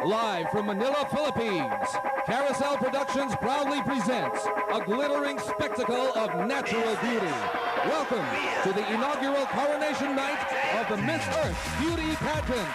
Live from Manila, Philippines, Carousel Productions proudly presents a glittering spectacle of natural beauty. Welcome to the inaugural coronation night of the Miss Earth Beauty Pageant.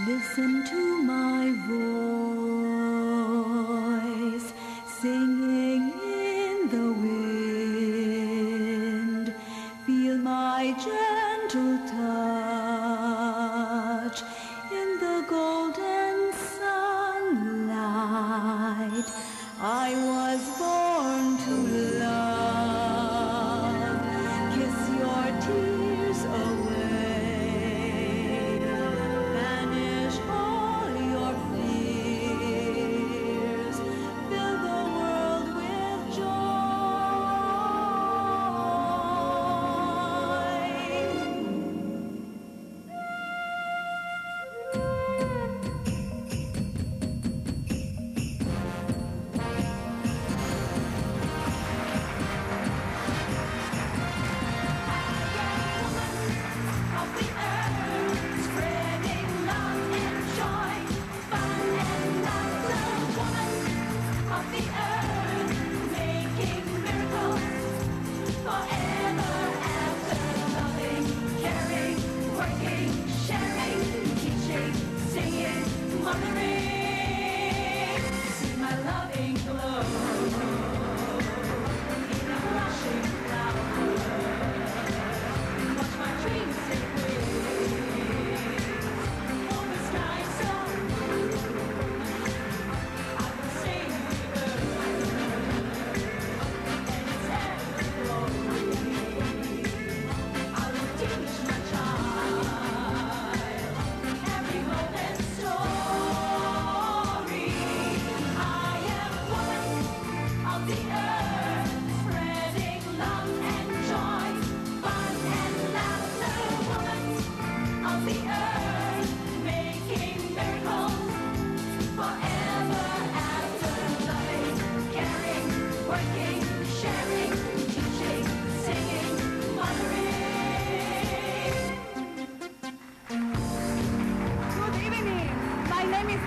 Listen to my voice, singing in the wind. Feel my gentle touch in the golden sunlight. I was born to love. Kiss your tears away.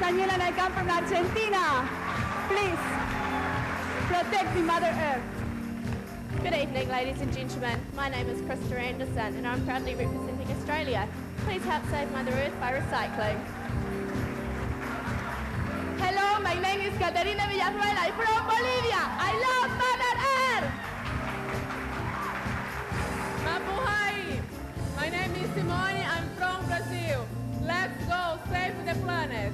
Daniela and I come from Argentina. Please, protect the Mother Earth. Good evening, ladies and gentlemen. My name is Krista Anderson and I'm proudly representing Australia. Please help save Mother Earth by recycling. Hello, my name is Catherina Villazuela. I'm from Bolivia. I love Mother Earth. Mabuhay! My name is Simone. I'm from Brazil. Let's go save the planet.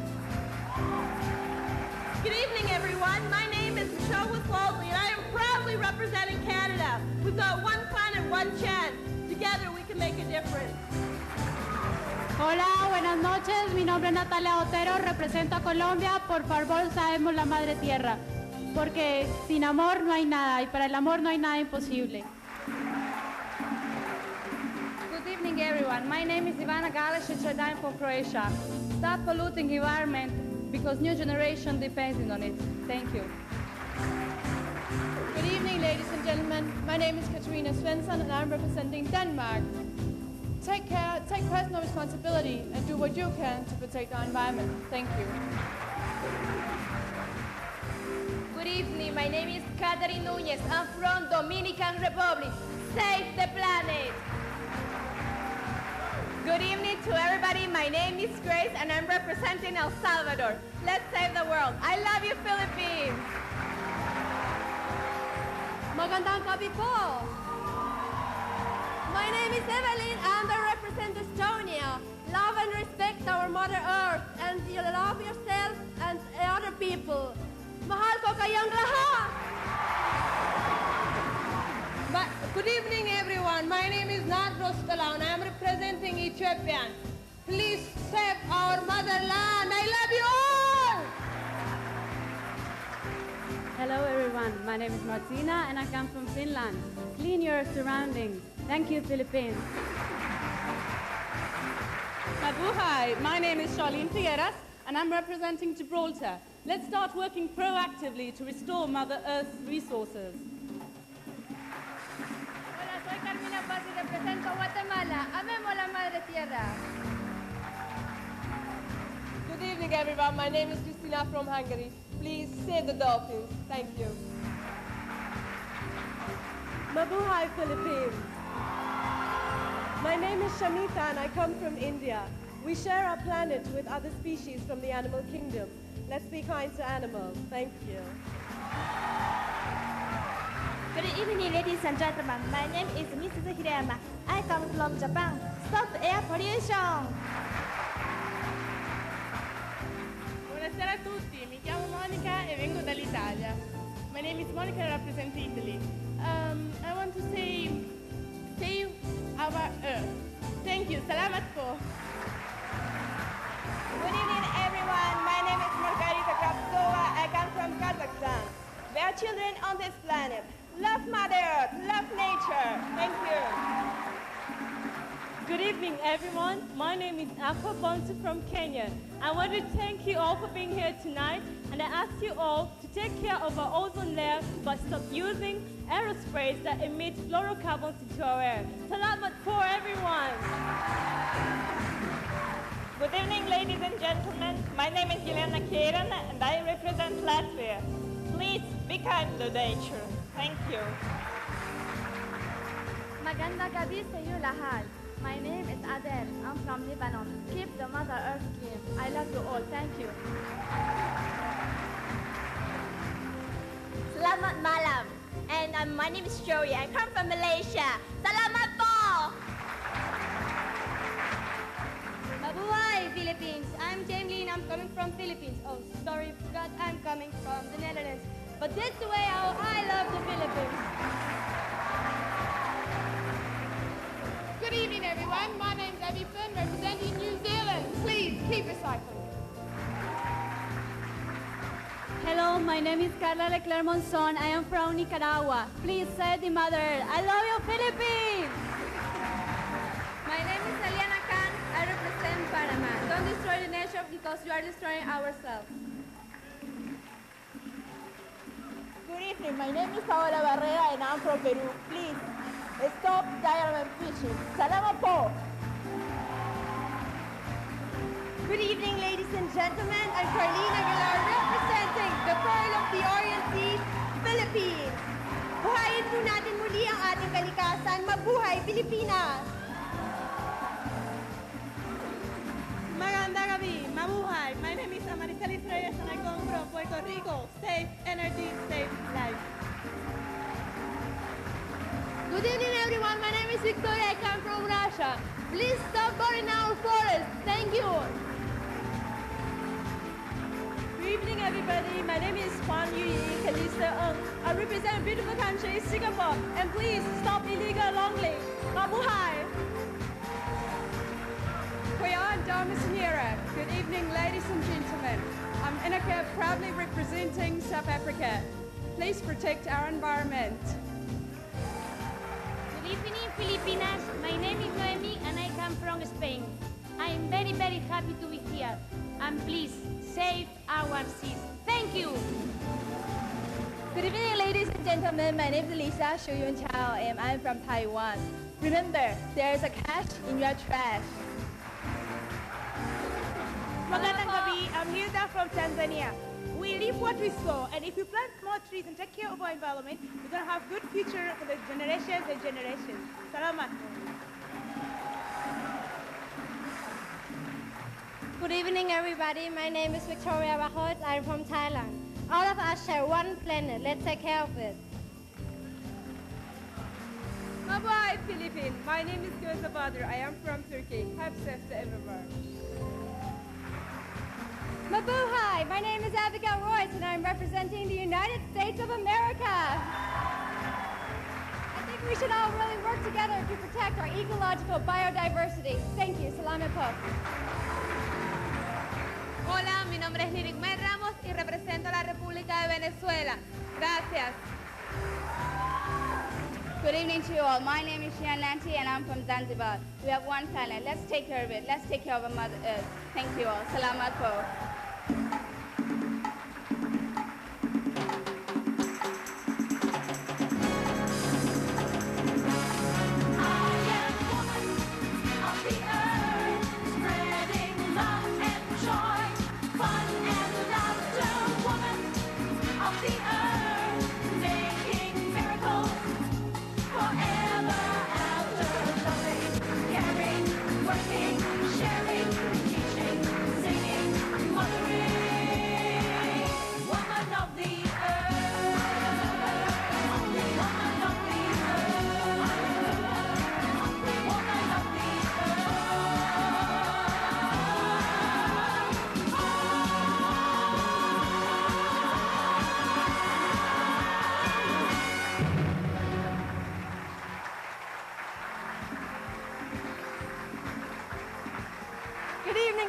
Good evening, everyone. My name is Michelle Withwaldley, and I am proudly representing Canada. We've got one planet, one chance. Together, we can make a difference. Hola, buenas noches. Mi nombre es Natalia Otero. Represento a Colombia. Por favor, sabemos la Madre Tierra. Porque sin amor no hay nada, y para el amor no hay nada imposible. Good evening, everyone. My name is Ivana Garchitorena from Croatia. Stop polluting the environment because new generation depends on it. Thank you. Good evening, ladies and gentlemen. My name is Catherina Sevennson, and I'm representing Denmark. Take personal responsibility and do what you can to protect our environment. Thank you. Good evening. My name is Catherine Núñez. I'm from Dominican Republic. Save the planet. Good evening to everybody. My name is Grace, and I'm representing El Salvador. Let's save the world. I love you, Philippines. Magandang gabi po. My name is Evelyn, and I represent Estonia. Love and respect our Mother Earth, and you love yourself, and kayang lahat. Good evening, everyone. My name is Nardos Talau, and I am representing Ethiopian. Please save our motherland. I love you all. Hello everyone, my name is Martina and I come from Finland. Clean your surroundings. Thank you, Philippines. Mabuhay, my name is Charlene Figueras and I'm representing Gibraltar. Let's start working proactively to restore Mother Earth's resources. Hola, soy Carmina Paz y represento Guatemala. Amemos la Madre Tierra. Good evening, everyone. My name is Christina from Hungary. Please save the dolphins. Thank you. Mabuhay, Philippines. My name is Shamita and I come from India. We share our planet with other species from the animal kingdom. Let's be kind to animals. Thank you. Good evening, ladies and gentlemen. My name is Mrs. Hirayama. I come from Japan. Stop air pollution. Buonasera a tutti, mi chiamo Monica e vengo dall'Italia. My name is Monica and I represent Italy. I want to say, save our Earth. Thank you. Salamat po. Good evening, everyone. My name is Magarita Kravstova. I come from Kazakhstan. We are children on this planet. Love Mother Earth. Love nature. Thank you. Good evening, everyone. My name is Aqua Bonsu from Kenya. I want to thank you all for being here tonight, and I ask you all to take care of our ozone layer by stop using aerosprays that emit fluorocarbons into our air. Salamat for everyone. Good evening, ladies and gentlemen. My name is Yelena Keren and I represent Latvia. Please be kind to nature. Thank you. Magandang gabi sa iyo lahat. My name is Adele. I'm from Lebanon. Keep the Mother Earth clean. I love you all. Thank you. Selamat malam. And my name is Joey. I come from Malaysia. Salamat po! Mabuhay, Philippines. I'm Jaime and I'm coming from Philippines. Oh, sorry, forgot I'm coming from the Netherlands. But that's the way how I love the Philippines. Good evening, everyone. My name is Abby Finn, representing New Zealand. Please keep recycling. Hello, my name is Carla Leclerc Monzon. I am from Nicaragua. Please save the Mother Earth. I love you, Philippines! My name is Eliana Khan. I represent Panama. Don't destroy the nature because you are destroying ourselves. Good evening. My name is Paola Barrera and I'm from Peru. Please stop diamond fishing. Salamat po! Good evening, ladies and gentlemen. I'm Carlina Aguilar, representing the Pearl of the Orient Sea, Philippines. Buhayin po natin muli ang ating kalikasan. Mabuhay, Pilipinas! Magandang gabi. Mabuhay. My name is Amaricelis Reyes and I come from Puerto Rico. Save energy, save life. Good evening, everyone. My name is Victoria. I come from Russia. Please stop burning our forests. Thank you. Good evening, everybody. My name is Juan Yu Kalista Ng. I represent beautiful country, Singapore. And please stop illegal longling. Mabuhay! Kuya Dharmasnira. Good evening, ladies and gentlemen. I'm Inaka, proudly representing South Africa. Please protect our environment. Good evening, Filipinas. My name is Noemi and I come from Spain. I am very, very happy to be here. And please, save our seas. Thank you. Good evening, ladies and gentlemen. My name is Lisa Shuyun Chao and I'm from Taiwan. Remember, there's a catch in your trash. Magandang gabi. I'm Hilda from Tanzania. We live what we sow, and if we plant more trees and take care of our environment, we're going to have good future for the generations and generations. Salamat. Good evening, everybody. My name is Victoria Bahot. I'm from Thailand. All of us share one planet. Let's take care of it. Mabuhay, Philippines. My name is Gözde Bahadur. I am from Turkey. Have safety everywhere. Mabuhay! My name is Abigail Royce and I'm representing the United States of America. I think we should all really work together to protect our ecological biodiversity. Thank you. Salamat po. Hola, mi nombre es Lirigmel Ramos y represento a la República de Venezuela. Gracias. Good evening to you all. My name is Shian Lanti and I'm from Zanzibar. We have one planet. Let's take care of it. Let's take care of our Mother Earth. Thank you all. Salamat po.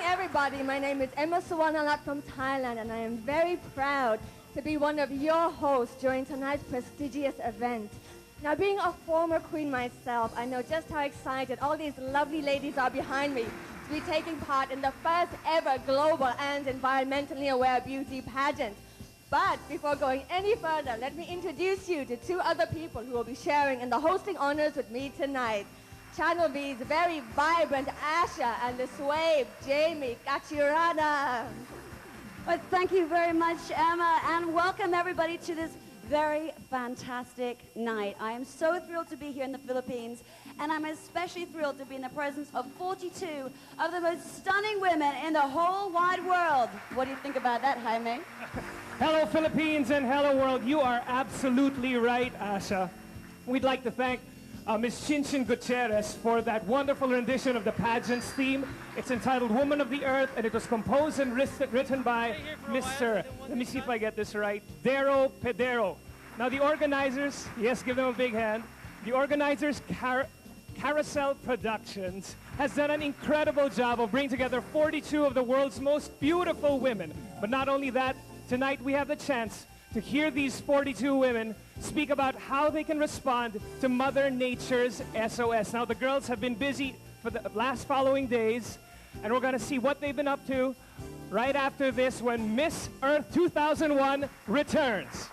Everybody, my name is Emma Suwannarat from Thailand, and I am very proud to be one of your hosts during tonight's prestigious event. Now, being a former queen myself, I know just how excited all these lovely ladies are behind me to be taking part in the first ever global and environmentally aware beauty pageant. But before going any further, let me introduce you to two other people who will be sharing in the hosting honors with me tonight. Channel V's very vibrant Asha and the Swave, Jaime Garchitorena. Well, thank you very much, Emma, and welcome everybody to this very fantastic night. I am so thrilled to be here in the Philippines, and I'm especially thrilled to be in the presence of 42 of the most stunning women in the whole wide world. What do you think about that, Jaime? Hello, Philippines, and hello, world. You are absolutely right, Asha. We'd like to thank Ms. Chinchin Gutierrez for that wonderful rendition of the pageant's theme. It's entitled Woman of the Earth, and it was composed and written by Mr. Let me see if I get this right, Dero Pedero. Now the organizers, yes, give them a big hand. The organizers, Carousel Productions, has done an incredible job of bringing together 42 of the world's most beautiful women. But not only that, tonight we have the chance to hear these 42 women speak about how they can respond to Mother Nature's SOS. Now, the girls have been busy for the last following days, and we're going to see what they've been up to right after this when Miss Earth 2001 returns.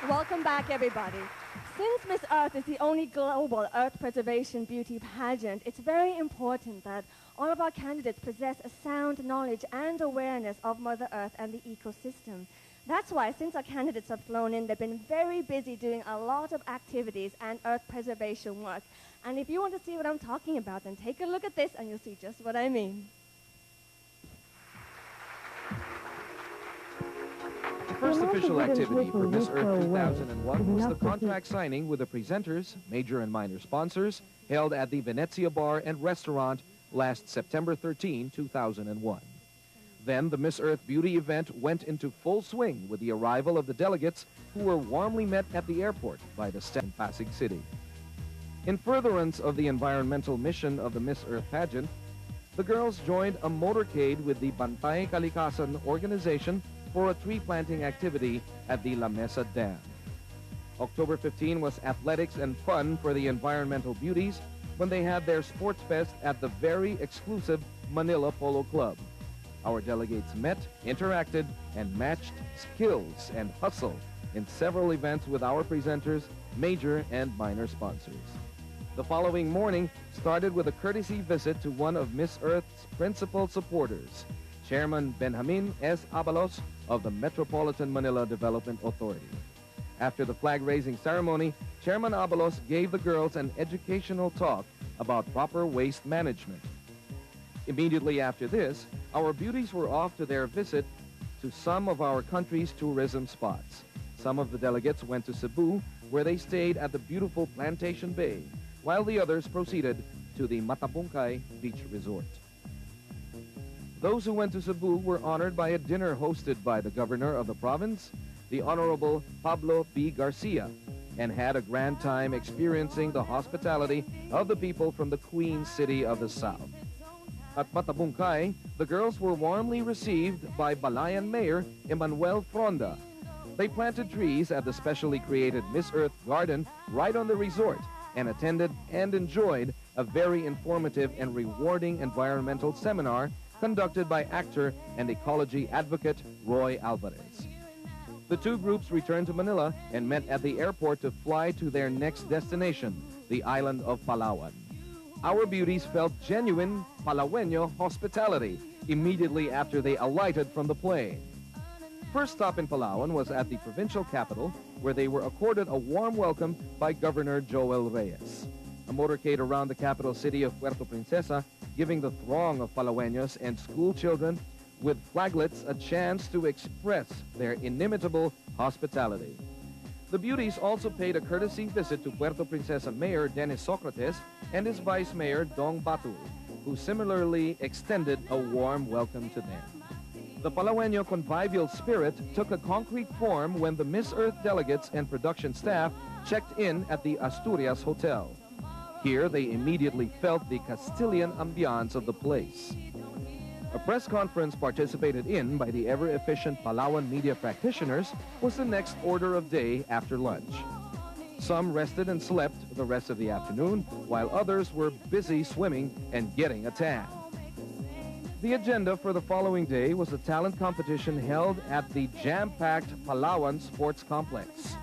Welcome back, everybody. Since Miss Earth is the only global Earth preservation beauty pageant, it's very important that all of our candidates possess a sound knowledge and awareness of Mother Earth and the ecosystem. That's why, since our candidates have flown in, they've been very busy doing a lot of activities and Earth preservation work. And if you want to see what I'm talking about, then take a look at this and you'll see just what I mean. The first official activity for Miss Earth 2001 was the contract signing with the presenters, major and minor sponsors, held at the Venezia Bar and Restaurant last September 13, 2001. Then the Miss Earth Beauty event went into full swing with the arrival of the delegates who were warmly met at the airport by the staff in Pasig City. In furtherance of the environmental mission of the Miss Earth pageant, the girls joined a motorcade with the Bantay Kalikasan organization for a tree planting activity at the La Mesa Dam. October 15 was athletics and fun for the environmental beauties, when they had their sports fest at the very exclusive Manila Polo Club. Our delegates met, interacted, and matched skills and hustle in several events with our presenters, major and minor sponsors. The following morning started with a courtesy visit to one of Miss Earth's principal supporters, Chairman Benjamin S. Abalos of the Metropolitan Manila Development Authority. After the flag-raising ceremony, Chairman Abalos gave the girls an educational talk about proper waste management. Immediately after this, our beauties were off to their visit to some of our country's tourism spots. Some of the delegates went to Cebu, where they stayed at the beautiful Plantation Bay, while the others proceeded to the Matapungkay Beach Resort. Those who went to Cebu were honored by a dinner hosted by the governor of the province, the Honorable Pablo B. Garcia, and had a grand time experiencing the hospitality of the people from the Queen City of the South. At Matapungkay, the girls were warmly received by Balayan Mayor Emmanuel Fronda. They planted trees at the specially created Miss Earth Garden right on the resort and attended and enjoyed a very informative and rewarding environmental seminar conducted by actor and ecology advocate Roy Alvarez. The two groups returned to Manila and met at the airport to fly to their next destination, the island of Palawan. Our beauties felt genuine Palaweño hospitality immediately after they alighted from the plane. First stop in Palawan was at the provincial capital, where they were accorded a warm welcome by Governor Joel Reyes. A motorcade around the capital city of Puerto Princesa, giving the throng of Palaweños and school children with flaglets a chance to express their inimitable hospitality. The beauties also paid a courtesy visit to Puerto Princesa Mayor Dennis Socrates and his Vice Mayor Dong Batu, who similarly extended a warm welcome to them. The Palaweño convivial spirit took a concrete form when the Miss Earth delegates and production staff checked in at the Asturias Hotel. Here, they immediately felt the Castilian ambiance of the place. A press conference participated in by the ever-efficient Palawan media practitioners was the next order of day after lunch. Some rested and slept the rest of the afternoon, while others were busy swimming and getting a tan. The agenda for the following day was a talent competition held at the jam-packed Palawan Sports Complex.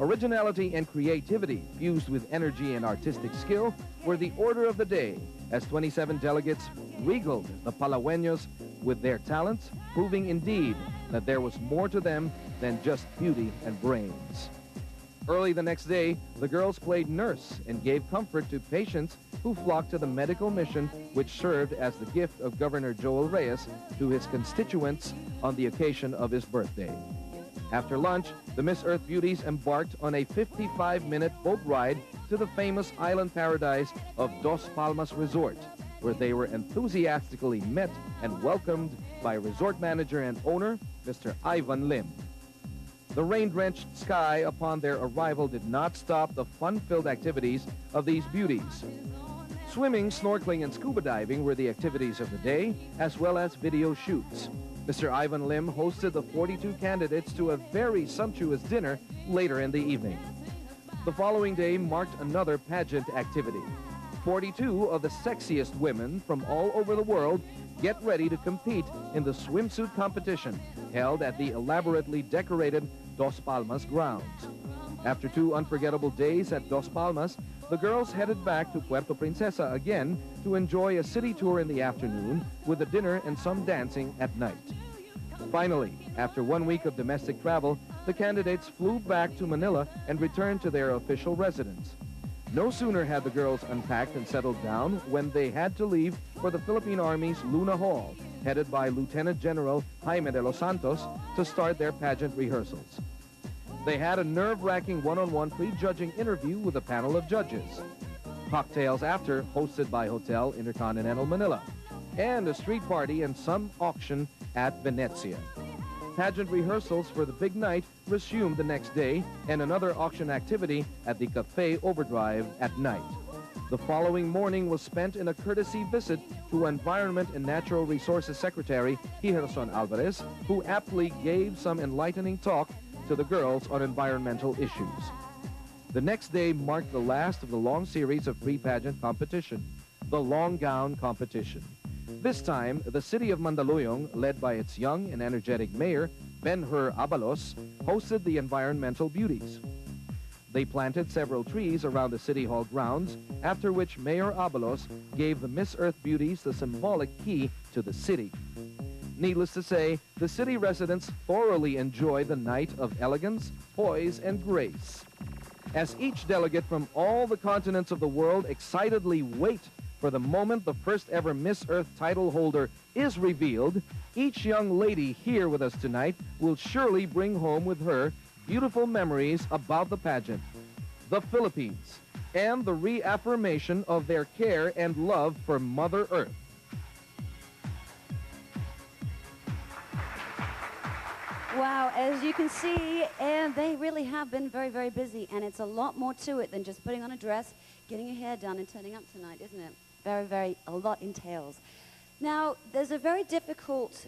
Originality and creativity fused with energy and artistic skill were the order of the day, as 27 delegates regaled the Palaweños with their talents, proving indeed that there was more to them than just beauty and brains. Early the next day, the girls played nurse and gave comfort to patients who flocked to the medical mission which served as the gift of Governor Joel Reyes to his constituents on the occasion of his birthday. After lunch, the Miss Earth beauties embarked on a 55-minute boat ride to the famous island paradise of Dos Palmas Resort, where they were enthusiastically met and welcomed by resort manager and owner, Mr. Ivan Lim. The rain-drenched sky upon their arrival did not stop the fun-filled activities of these beauties. Swimming, snorkeling, and scuba diving were the activities of the day, as well as video shoots. Mr. Ivan Lim hosted the 42 candidates to a very sumptuous dinner later in the evening. The following day marked another pageant activity. 42 of the sexiest women from all over the world get ready to compete in the swimsuit competition held at the elaborately decorated Dos Palmas grounds. After 2 unforgettable days at Dos Palmas, the girls headed back to Puerto Princesa again to enjoy a city tour in the afternoon with a dinner and some dancing at night. Finally, after 1 week of domestic travel, the candidates flew back to Manila and returned to their official residence. No sooner had the girls unpacked and settled down when they had to leave for the Philippine Army's Luna Hall, headed by Lieutenant General Jaime de los Santos, to start their pageant rehearsals. They had a nerve-wracking one-on-one pre-judging interview with a panel of judges. Cocktails after, hosted by Hotel Intercontinental Manila, and a street party and some auction at Venezia. Pageant rehearsals for the big night resumed the next day, and another auction activity at the Cafe Overdrive at night. The following morning was spent in a courtesy visit to Environment and Natural Resources Secretary Hijerson Alvarez, who aptly gave some enlightening talk to the girls on environmental issues. The next day marked the last of the long series of pre-pageant competition, the long gown competition. This time, the city of Mandaluyong, led by its young and energetic mayor, Ben-Hur Abalos, hosted the environmental beauties. They planted several trees around the City Hall grounds, after which Mayor Abalos gave the Miss Earth beauties the symbolic key to the city. Needless to say, the city residents thoroughly enjoyed the night of elegance, poise, and grace. As each delegate from all the continents of the world excitedly wait for the moment the first ever Miss Earth title holder is revealed, each young lady here with us tonight will surely bring home with her beautiful memories about the pageant, the Philippines, and the reaffirmation of their care and love for Mother Earth. Wow, as you can see, they really have been very, very busy, and it's a lot more to it than just putting on a dress, getting your hair done, and turning up tonight, isn't it? A lot entails. Now, there's a very difficult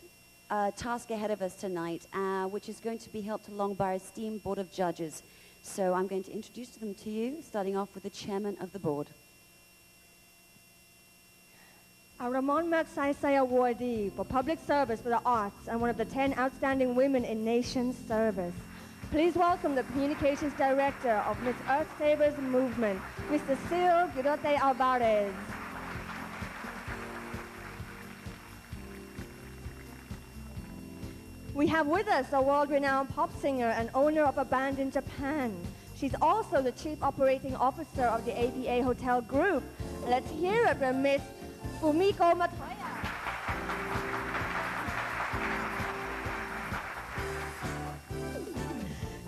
task ahead of us tonight, which is going to be helped along by our esteemed Board of Judges. So I'm going to introduce them to you, starting off with the chairman of the board. A Ramon Magsaysay awardee for public service for the arts and one of the 10 outstanding women in nation's service. Please welcome the Communications Director of Miss Earth Savers Movement, Mr. Sil Girote Alvarez. We have with us a world-renowned pop singer and owner of a band in Japan. She's also the Chief Operating Officer of the APA Hotel Group. Let's hear it from Miss Fumiko Matoya.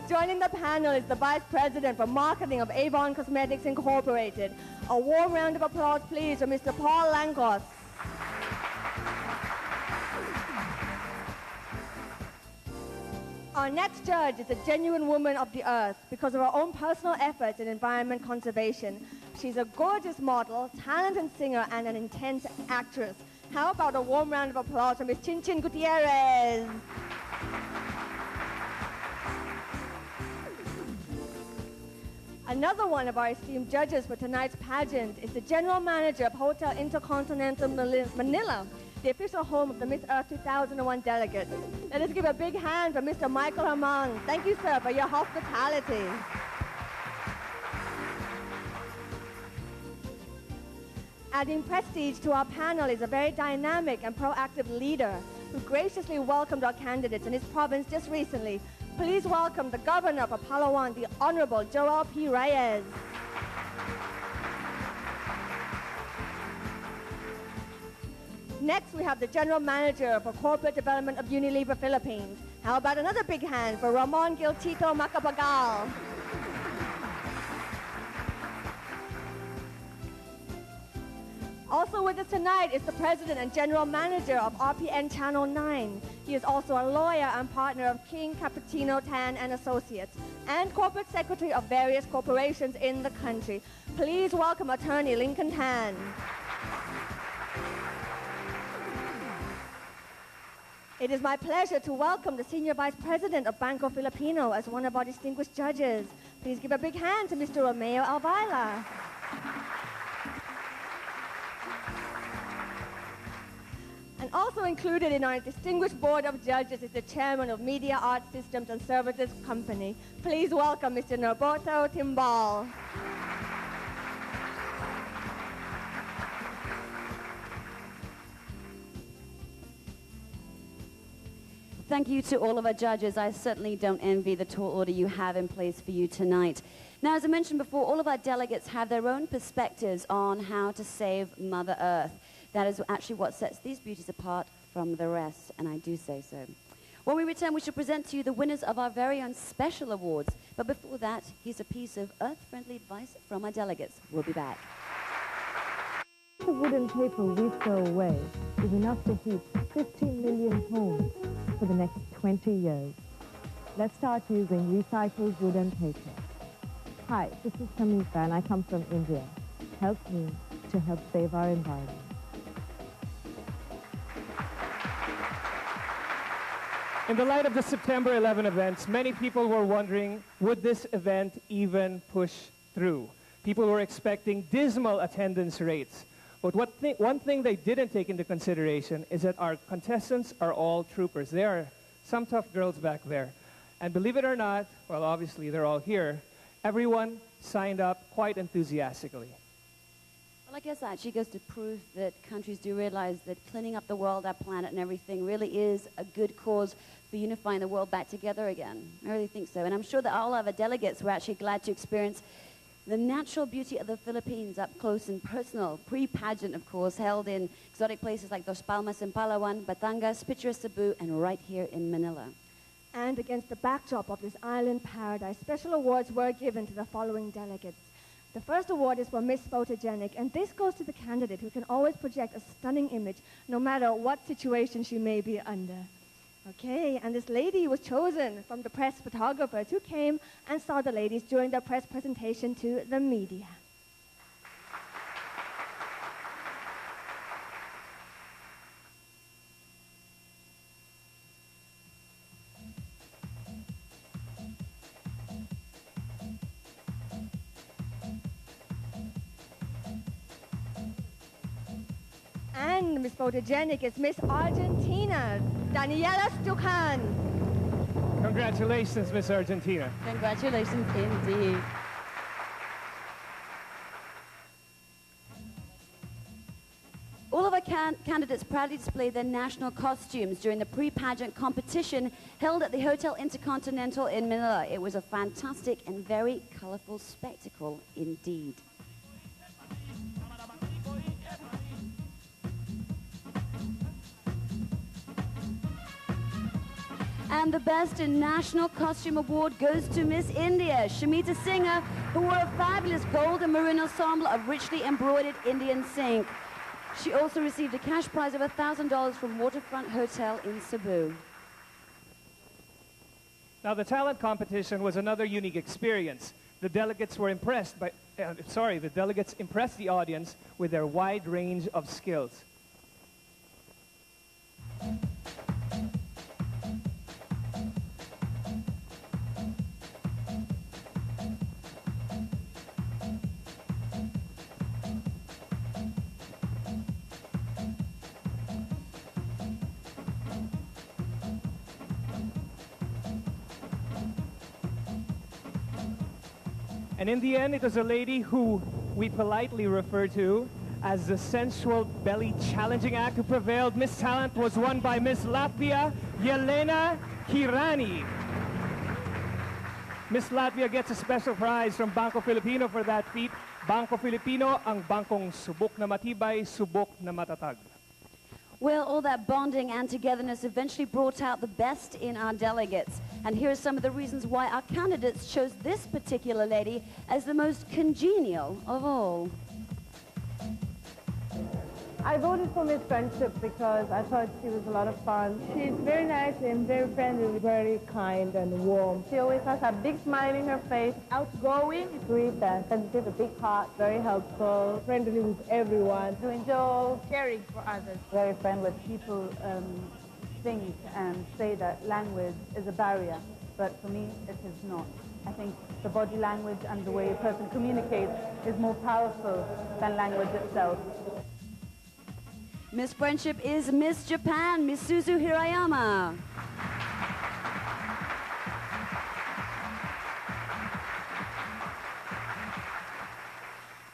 Joining the panel is the Vice President for Marketing of Avon Cosmetics Incorporated. A warm round of applause, please, for Mr. Paul Langos. Our next judge is a genuine woman of the earth because of her own personal efforts in environment conservation. She's a gorgeous model, talented singer, and an intense actress. How about a warm round of applause for Ms. Chin Chin Gutierrez? Another one of our esteemed judges for tonight's pageant is the General Manager of Hotel Intercontinental Manila, the official home of the Miss Earth 2001 delegates. Let us give a big hand for Mr. Michael Herman. Thank you, sir, for your hospitality. Adding prestige to our panel is a very dynamic and proactive leader who graciously welcomed our candidates in his province just recently. Please welcome the Governor of Palawan, the Honorable Joel P. Reyes. Next, we have the General Manager for Corporate Development of Unilever Philippines. How about another big hand for Ramon Giltito Macapagal? Also with us tonight is the President and General Manager of RPN Channel 9. He is also a lawyer and partner of King Cappuccino Tan and Associates and Corporate Secretary of various corporations in the country. Please welcome Attorney Lincoln Tan. It is my pleasure to welcome the Senior Vice President of Banco Filipino as one of our distinguished judges. Please give a big hand to Mr. Romeo Alvila. And also included in our distinguished board of judges is the chairman of Media Arts Systems and Services Company. Please welcome Mr. Norberto Timbal. Thank you to all of our judges. I certainly don't envy the tall order you have in place for you tonight. Now, as I mentioned before, all of our delegates have their own perspectives on how to save Mother Earth. That is actually what sets these beauties apart from the rest, and I do say so. When we return, we shall present to you the winners of our very own special awards. But before that, here's a piece of earth-friendly advice from our delegates. We'll be back. The wooden paper we throw away is enough to heat 15 million homes for the next 20 years. Let's start using recycled wooden paper. Hi, this is Kamika and I come from India. Help me to help save our environment. In the light of the September 11 events, many people were wondering, would this event even push through? People were expecting dismal attendance rates. But one thing they didn't take into consideration is that our contestants are all troopers. There are some tough girls back there. And believe it or not, well, obviously they're all here, everyone signed up quite enthusiastically. Well, I guess that actually goes to prove that countries do realize that cleaning up the world, our planet and everything really is a good cause for unifying the world back together again. I really think so. And I'm sure that all of our delegates were actually glad to experience the natural beauty of the Philippines up close and personal. Pre-pageant, of course, held in exotic places like Dos Palmas in Palawan, Batangas, picturesque Cebu, and right here in Manila. And against the backdrop of this island paradise, special awards were given to the following delegates. The first award is for Miss Photogenic, and this goes to the candidate who can always project a stunning image, no matter what situation she may be under. Okay, and this lady was chosen from the press photographers who came and saw the ladies during their press presentation to the media. And Miss Photogenic is Miss Argentina, Daniela Stucan. Congratulations, Miss Argentina. Congratulations indeed. All of our candidates proudly displayed their national costumes during the pre-pageant competition held at the Hotel Intercontinental in Manila. It was a fantastic and very colorful spectacle indeed. And the Best in National Costume Award goes to Miss India, Shamita Singh, who wore a fabulous gold and maroon ensemble of richly embroidered Indian silk. She also received a cash prize of $1,000 from Waterfront Hotel in Cebu. Now, the talent competition was another unique experience. The delegates were impressed by, the delegates impressed the audience with their wide range of skills. And in the end, it was a lady who we politely refer to as the sensual belly challenging act who prevailed. Miss Talent was won by Miss Latvia, Yelena Kirani. Miss Latvia gets a special prize from Bangko Filipino for that feat. Bangko Filipino, ang bangkong subok na matibay, subok na matatag. Well, all that bonding and togetherness eventually brought out the best in our delegates. And here are some of the reasons why our candidates chose this particular lady as the most congenial of all. I voted for Miss Friendship because I thought she was a lot of fun. She's very nice and very friendly, very kind and warm. She always has a big smile in her face, outgoing, sweet and sensitive, a big heart, very helpful, friendly with everyone, to enjoy caring for others. Very friendly. People think and say that language is a barrier, but for me it is not. I think the body language and the way a person communicates is more powerful than language itself. Miss Friendship is Miss Japan, Miss Suzu Hirayama.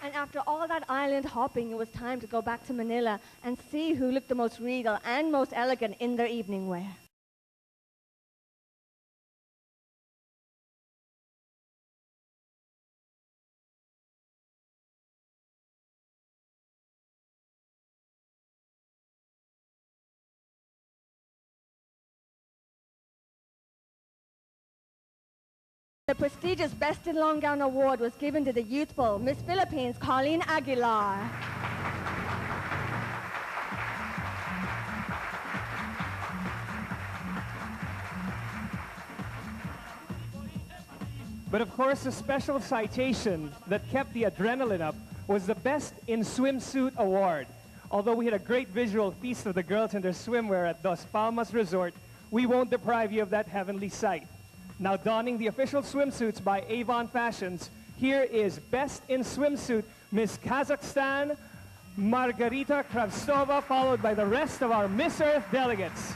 And after all that island hopping, it was time to go back to Manila and see who looked the most regal and most elegant in their evening wear. The prestigious Best in Long Gown Award was given to the youthful Miss Philippines, Colleen Aguilar. But of course, the special citation that kept the adrenaline up was the Best in Swimsuit Award. Although we had a great visual feast of the girls in their swimwear at Dos Palmas Resort, we won't deprive you of that heavenly sight. Now donning the official swimsuits by Avon Fashions, here is Best in Swimsuit, Miss Kazakhstan, Magarita Kravstova, followed by the rest of our Miss Earth delegates.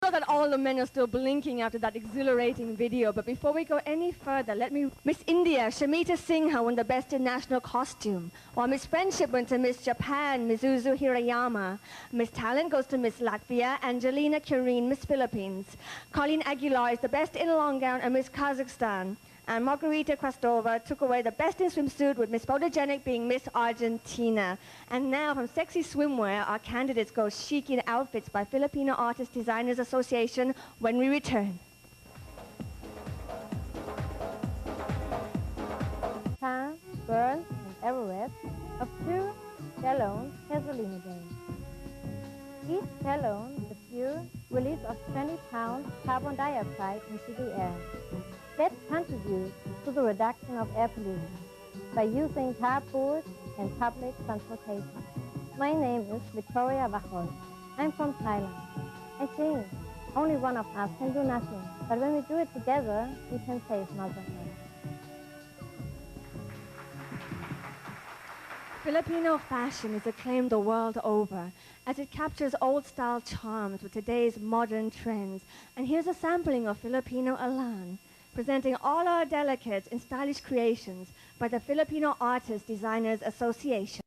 I know that all the men are still blinking after that exhilarating video, but before we go any further, let me... Miss India, Shamita Singha won the Best in National Costume, while Miss Friendship went to Miss Japan, Mizuzu Hirayama. Miss Talent goes to Miss Latvia, Angelina Kurine, Miss Philippines. Colleen Aguilar is the Best in Long Gown and Miss Kazakhstan. And Magarita Kravstova took away the Best in Swimsuit, with Miss Photogenic being Miss Argentina. And now from Sexy Swimwear, our candidates go chic in outfits by Filipino Artist Designers Association when we return. Tan, Burn, and Everest of two Cologne Gasolina Day. Each Cologne, the pure release of 20 pounds carbon dioxide into the air. That contributes to the reduction of air pollution by using carpools and public transportation. My name is Victoria Wachol. I'm from Thailand. I think only one of us can do nothing, but when we do it together, we can save Mother Earth. Filipino fashion is acclaimed the world over as it captures old-style charms with today's modern trends. And here's a sampling of Filipino elan, presenting all our delegates in stylish creations by the Filipino Artist Designers Association.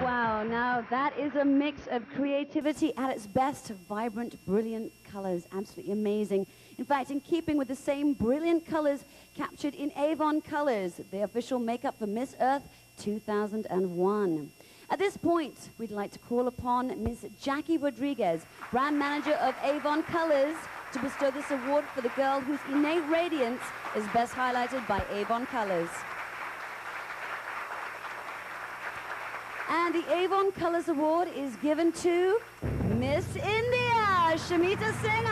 Wow, now that is a mix of creativity at its best, vibrant, brilliant colors, absolutely amazing. In fact, in keeping with the same brilliant colors captured in Avon Colors, the official makeup for Miss Earth 2001. At this point, we'd like to call upon Miss Jackie Rodriguez, brand manager of Avon Colors, to bestow this award for the girl whose innate radiance is best highlighted by Avon Colors. And the Avon Colors Award is given to Miss India, Shamita Singh.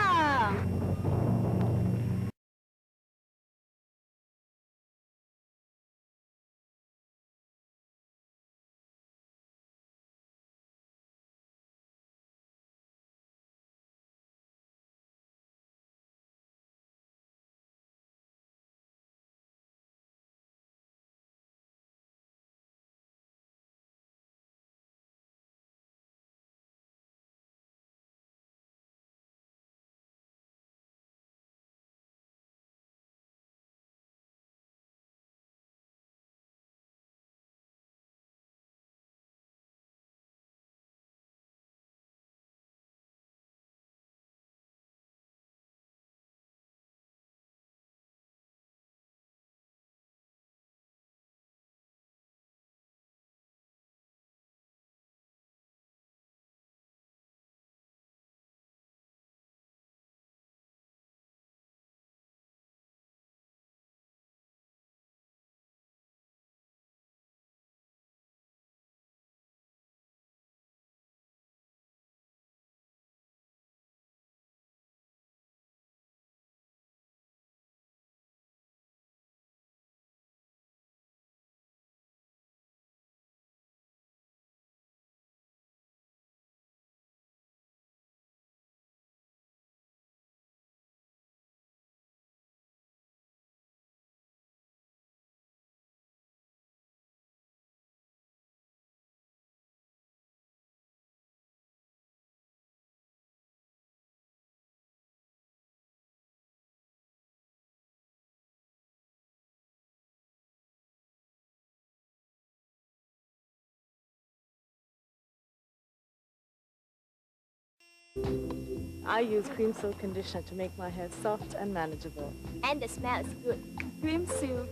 I use Cream Silk conditioner to make my hair soft and manageable. And the smell is good. Cream Silk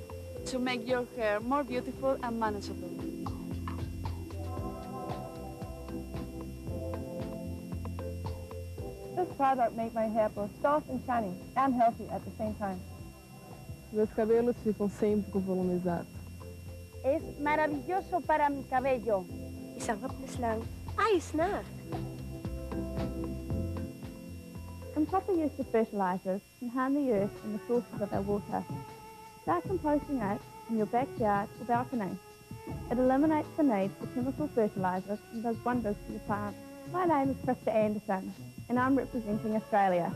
to make your hair more beautiful and manageable. This product makes my hair both soft and shiny and healthy at the same time. Meus cabelos ficam sempre com o volume exato. Es maravilloso para mi cabello. Isang haplos lang, ayos na. Improper use of fertilizers can harm the earth and the sources of our water. Start composting it in your backyard or balcony. It eliminates the need for chemical fertilizers and does wonders for your plant. My name is Krista Anderson and I'm representing Australia.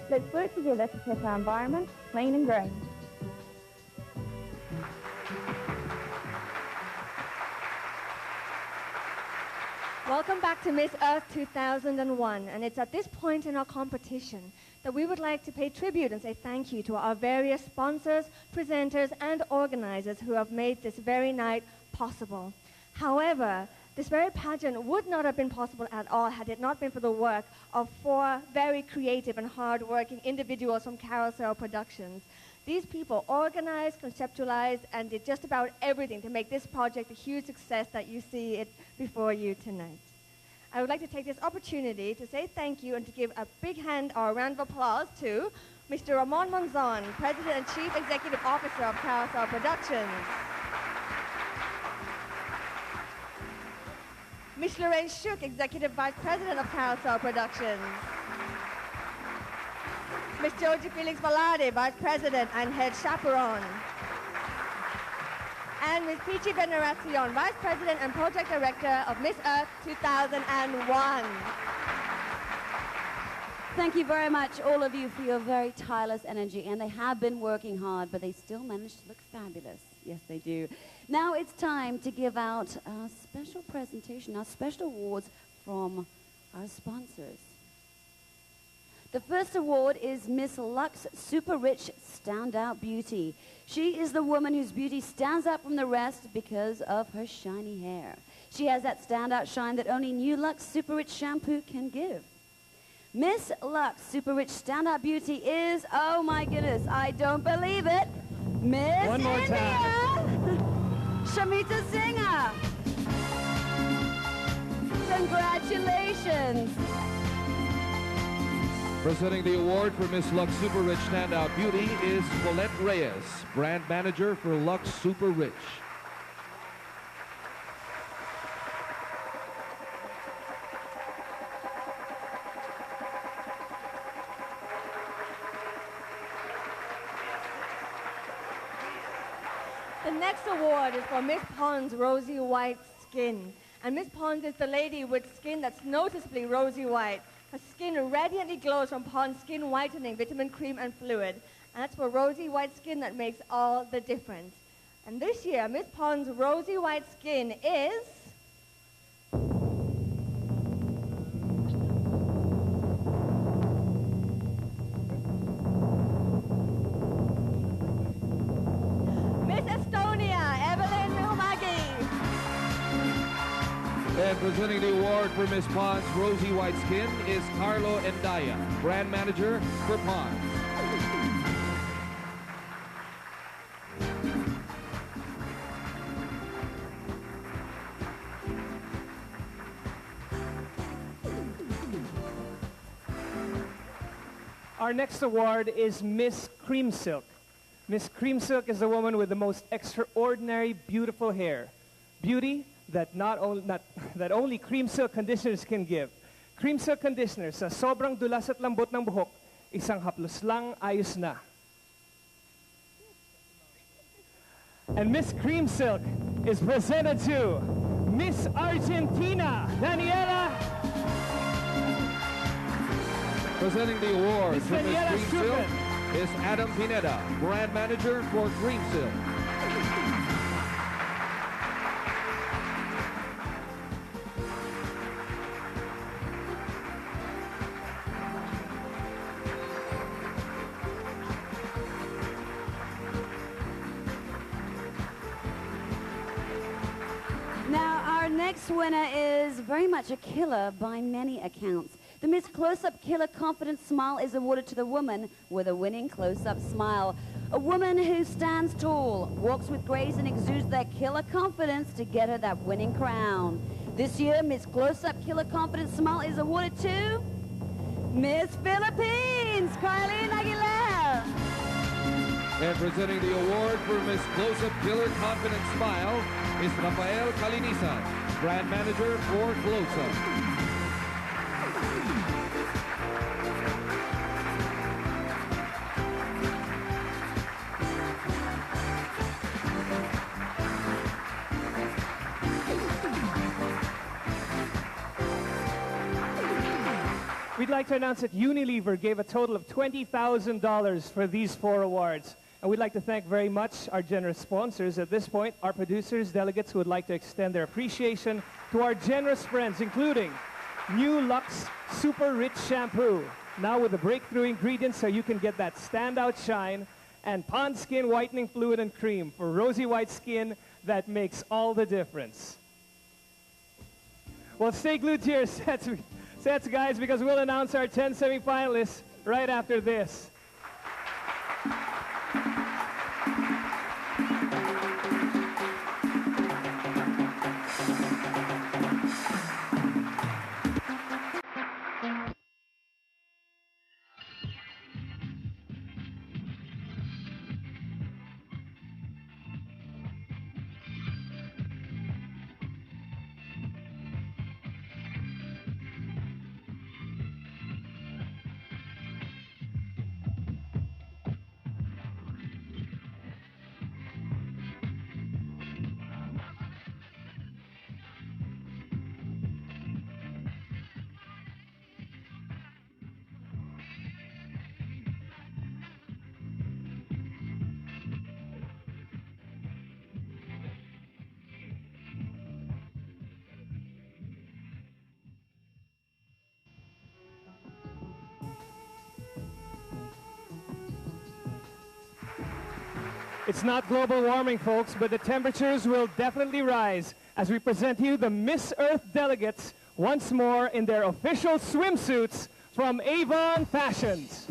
Let's work together to keep our environment clean and green. Welcome back to Miss Earth 2001, and it's at this point in our competition that we would like to pay tribute and say thank you to our various sponsors, presenters, and organizers who have made this very night possible. However, this very pageant would not have been possible at all had it not been for the work of 4 very creative and hard-working individuals from Carousel Productions. These people organized, conceptualized, and did just about everything to make this project a huge success that you see it before you tonight. I would like to take this opportunity to say thank you and to give a big hand or a round of applause to Mr. Ramon Monzon, President and Chief Executive Officer of Carousel Productions. Ms. Lorraine Shook, Executive Vice President of Carousel Productions. Ms. Georgie Felix Valade, Vice President and Head Chaperone. And Ms. Peachy Veneracion, Vice President and Project Director of Miss Earth 2001. Thank you very much, all of you, for your very tireless energy. And they have been working hard, but they still manage to look fabulous. Yes, they do. Now it's time to give out our special presentation, our special awards from our sponsors. The first award is Miss Lux Super Rich Standout Beauty. She is the woman whose beauty stands out from the rest because of her shiny hair. She has that standout shine that only New Lux Super Rich shampoo can give. Miss Lux Super Rich Standout Beauty is, oh my goodness, I don't believe it, Miss One more India, time. Shamita Singha. Congratulations. Presenting the award for Miss Lux Super Rich Standout Beauty is Colette Reyes, brand manager for Lux Super Rich. The next award is for Miss Pond's Rosy White Skin. And Miss Pond is the lady with skin that's noticeably rosy white. Her skin radiantly glows from Pond's Skin Whitening Vitamin Cream and Fluid. And that's for rosy white skin that makes all the difference. And this year, Miss Pond's Rosy White Skin is... And presenting the award for Miss Pond's Rosy White Skin is Carlo Endaya, brand manager for Pond's. Our next award is Miss Cream Silk. Miss Cream Silk is a woman with the most extraordinary, beautiful hair. Beauty that only Cream Silk conditioners can give. Cream Silk conditioner sa sobrang dulas at lambot ng buhok, isang haplos lang ayos na. And Miss Cream Silk is presented to Miss Argentina, Daniela. Presenting the award Miss for Miss Daniela Cream Silk Stucan is Adam Pineda, brand manager for Cream Silk. Now, our next winner is very much a killer by many accounts. The Miss Close-Up Killer Confident Smile is awarded to the woman with a winning close-up smile. A woman who stands tall, walks with grace, and exudes that killer confidence to get her that winning crown. This year, Miss Close-Up Killer Confident Smile is awarded to Miss Philippines, Carlene Aguilar. And presenting the award for Miss Close-Up Killer Confident Smile is Rafael Calinisan, brand manager for Close-Up. We'd like to announce that Unilever gave a total of $20,000 for these 4 awards. And we'd like to thank very much our generous sponsors. At this point, our producers, delegates who would like to extend their appreciation to our generous friends, including New Lux Super Rich Shampoo, now with the breakthrough ingredients so you can get that standout shine, and Pond's Skin Whitening Fluid and Cream for rosy white skin that makes all the difference. Well, stay glued to your sets, guys, because we'll announce our 10 semifinalists right after this. It's not global warming, folks, but the temperatures will definitely rise. as we present you the Miss Earth delegates once more in their official swimsuits from Avon Fashions.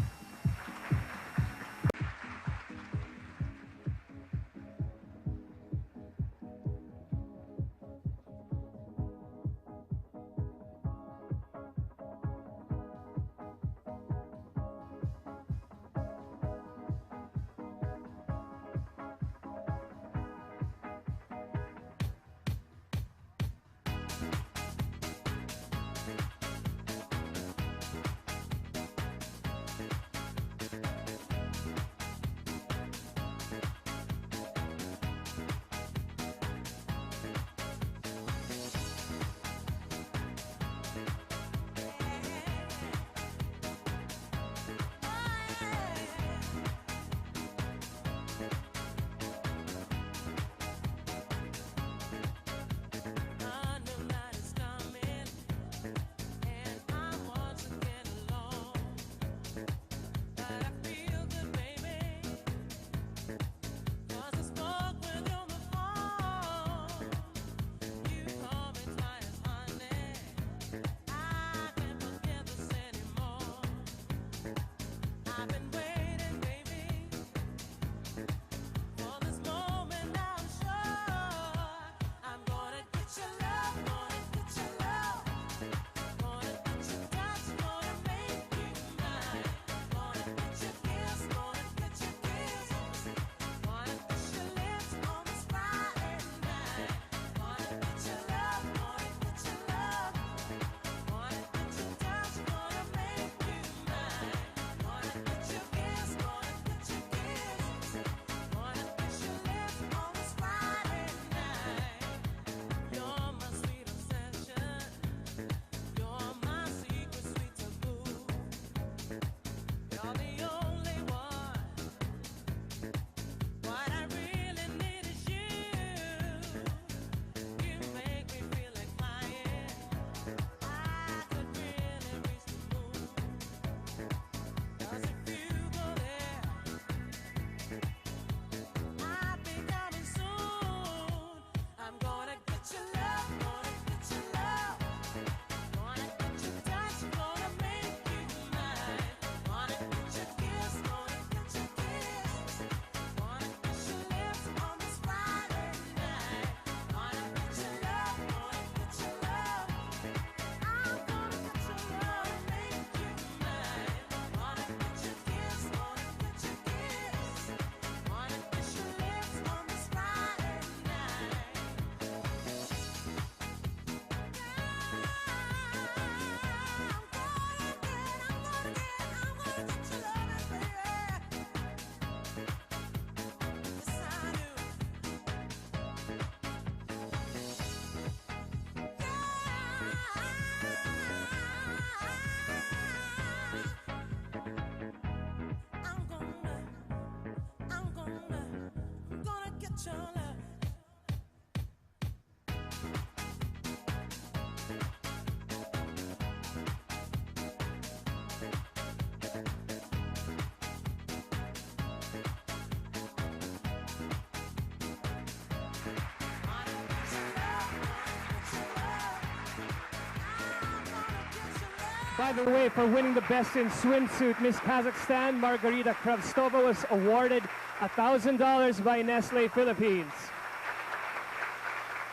By the way, for winning the Best in Swimsuit, Miss Kazakhstan, Margarita Kravstova was awarded $1,000 by Nestle Philippines.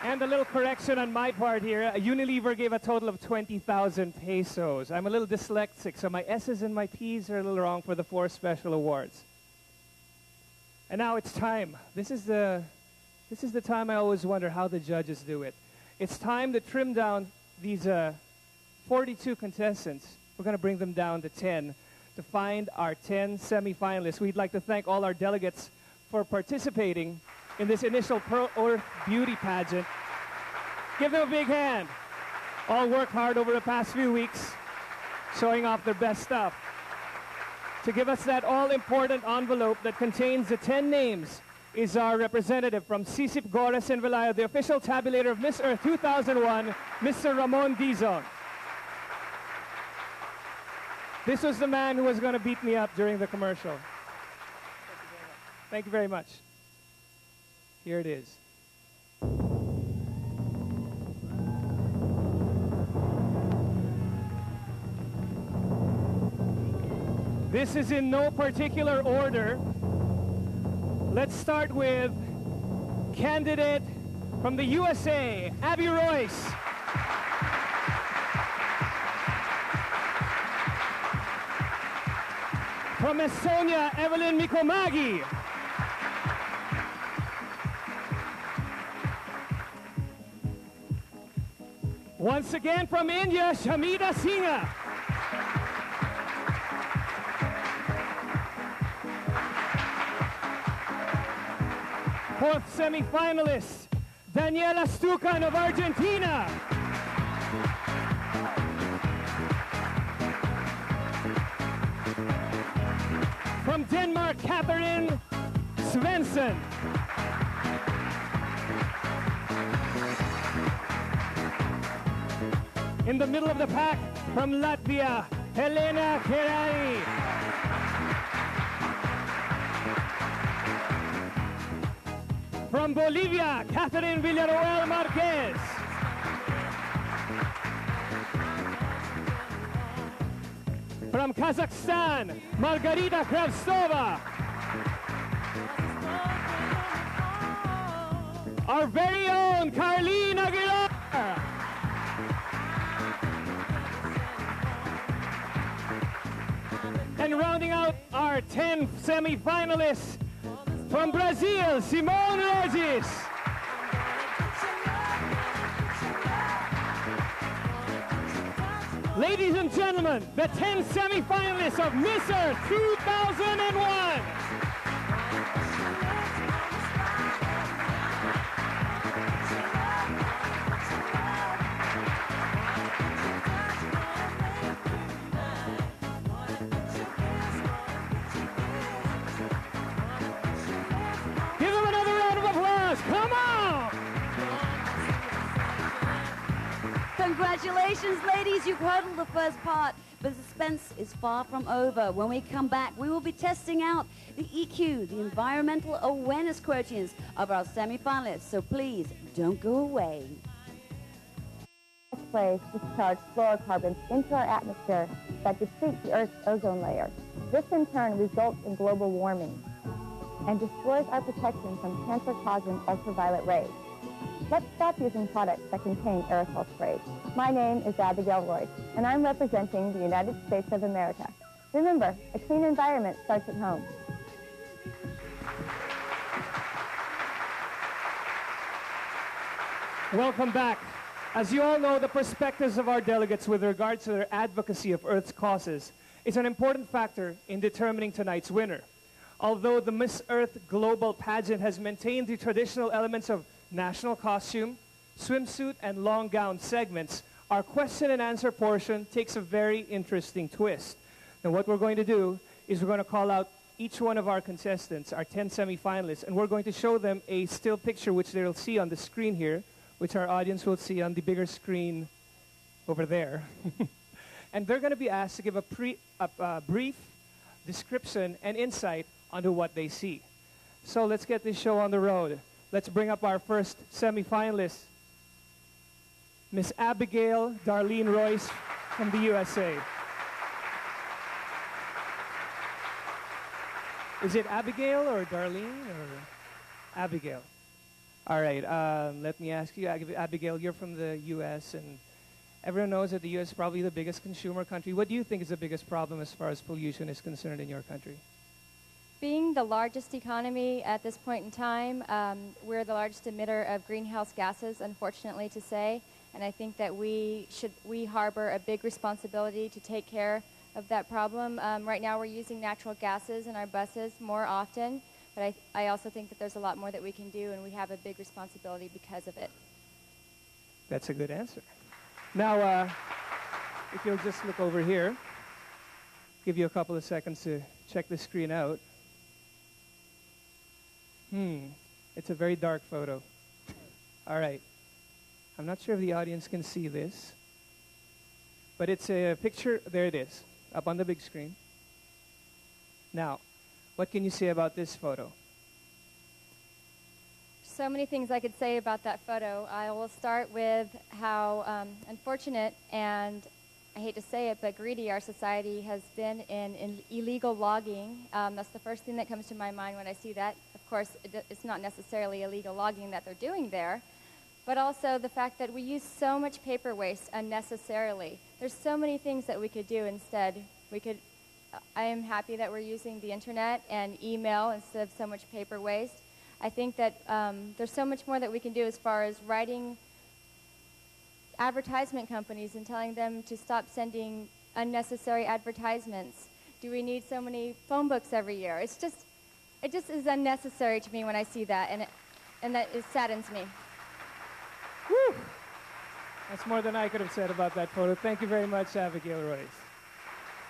And a little correction on my part here, Unilever gave a total of 20,000 pesos. I'm a little dyslexic, so my S's and my P's are a little wrong for the 4 special awards. And now it's time. This is the time I always wonder how the judges do it. It's time to trim down these 42 contestants. We're going to bring them down to 10 to find our 10 semifinalists. We'd like to thank all our delegates for participating in this initial Pro Earth Beauty pageant. Give them a big hand. All worked hard over the past few weeks, showing off their best stuff. To give us that all-important envelope that contains the 10 names is our representative from Sisip Gores and Velayo, the official tabulator of Miss Earth 2001, Mr. Ramon Dizon. This was the man who was going to beat me up during the commercial. Thank you very much. Here it is. This is in no particular order. Let's start with candidate from the USA, Abby Royce. From Estonia, Evelyn Mikomagi. Once again from India, Shamida Singha. Fourth semi-finalist, Daniela Stucan of Argentina. From Denmark, Catherina Sevennson. In the middle of the pack, from Latvia, Helena Kerani. From Bolivia, Catherine Villarroel Marquez. From Kazakhstan, Magarita Kravstova. Our very own Carlene Aguilar. And rounding out our 10 semi-finalists, from Brazil, Simone Regis. Ladies and gentlemen, the 10 semi-finalists of Miss Earth 2001. Give them another round of applause. Come on! Congratulations, ladies. You've hurdled the first part, but the suspense is far from over. When we come back, we will be testing out the EQ, the environmental awareness quotients of our semi-finalists. So please, don't go away. Sprays discharge fluorocarbons into our atmosphere that deplete the Earth's ozone layer. This in turn results in global warming and destroys our protection from cancer-causing ultraviolet rays. Let's stop using products that contain aerosol sprays. My name is Abigail Royce, and I'm representing the United States of America. Remember, a clean environment starts at home. Welcome back. As you all know, the perspectives of our delegates with regards to their advocacy of Earth's causes is an important factor in determining tonight's winner. Although the Miss Earth Global Pageant has maintained the traditional elements of national costume, swimsuit, and long gown segments, our question and answer portion takes a very interesting twist. Now what we're going to do is we're going to call out each one of our contestants, our 10 semi-finalists, and we're going to show them a still picture which they'll see on the screen here, which our audience will see on the bigger screen over there. And they're going to be asked to give a brief description and insight onto what they see. So let's get this show on the road. Let's bring up our first semi-finalist, Miss Abigail Darlene Royce from the USA. Is it Abigail or Darlene or Abigail? All right, let me ask you, Abigail, you're from the US, and everyone knows that the US is probably the biggest consumer country. What do you think is the biggest problem as far as pollution is concerned in your country? Being the largest economy at this point in time, we're the largest emitter of greenhouse gases, unfortunately to say, and I think that we harbor a big responsibility to take care of that problem. Right now we're using natural gases in our buses more often, but I also think that there's a lot more that we can do, and we have a big responsibility because of it. That's a good answer. Now, if you'll just look over here, give you a couple of seconds to check the screen out. It's a very dark photo. All right. I'm not sure if the audience can see this, but it's a picture. There it is, up on the big screen. Now, what can you say about this photo? So many things I could say about that photo. I will start with how unfortunate and I hate to say it, but greedy our society has been in illegal logging. That's the first thing that comes to my mind when I see that. Of course, it's not necessarily illegal logging that they're doing there, but also the fact that we use so much paper waste unnecessarily. There's so many things that we could do instead. I am happy that we're using the internet and email instead of so much paper waste. I think that there's so much more that we can do as far as writing advertisement companies and telling them to stop sending unnecessary advertisements. Do we need so many phone books every year? It just is unnecessary to me when I see that, and that it saddens me. Woo! That's more than I could have said about that photo. Thank you very much, Abigail Royce.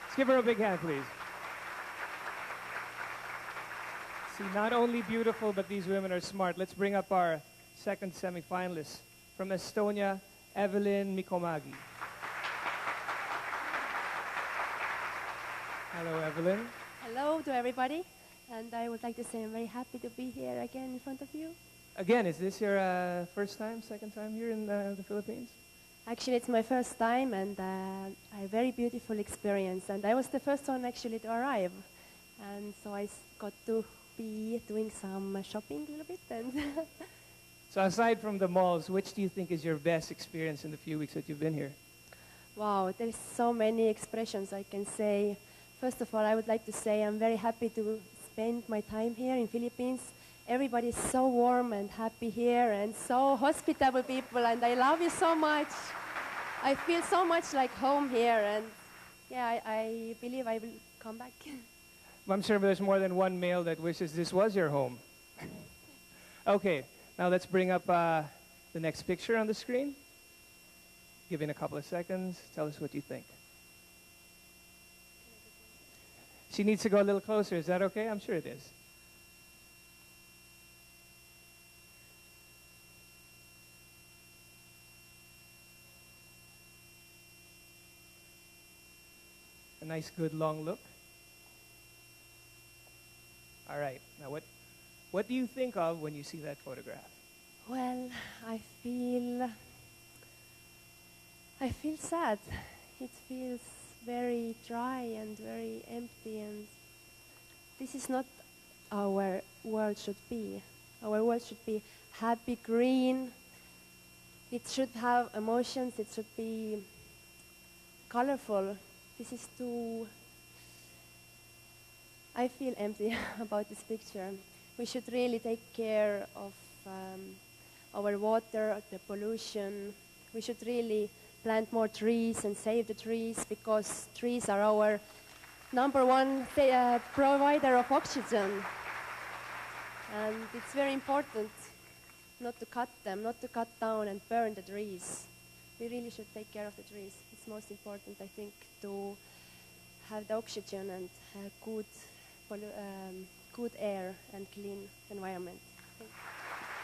Let's give her a big hand, please. See, not only beautiful, but these women are smart. Let's bring up our second semifinalist from Estonia, Evelyn Mikomagi. Hello, Evelyn. Hello to everybody, and I would like to say I'm very happy to be here again in front of you. Again, is this your first time, second time here in the Philippines? Actually, it's my first time, and a very beautiful experience. And I was the first one actually to arrive, and so I got to be doing some shopping a little bit. And So aside from the malls, which do you think is your best experience in the few weeks that you've been here? wow, there's so many expressions I can say. First of all, I would like to say I'm very happy to spend my time here in Philippines. Everybody is so warm and happy here, and so hospitable people, and I love you so much. I feel so much like home here, and yeah, I believe I will come back. I'm sure there's more than one male that wishes this was your home. Okay, now let's bring up the next picture on the screen. Give in a couple of seconds. Tell us what you think. She needs to go a little closer. Is that okay? I'm sure it is. A nice, good, long look. All right. Now, what do you think of when you see that photograph? Well, I feel sad. It feels very dry and very empty, and this is not our world should be. Our world should be happy, green. It should have emotions. It should be colorful. This is too... I feel empty about this picture. We should really take care of our water, the pollution. We should really plant more trees and save the trees, because trees are our #1 provider of oxygen. And it's very important not to cut them, not to cut down and burn the trees. We really should take care of the trees. It's most important, I think, to have the oxygen and good air and clean environment.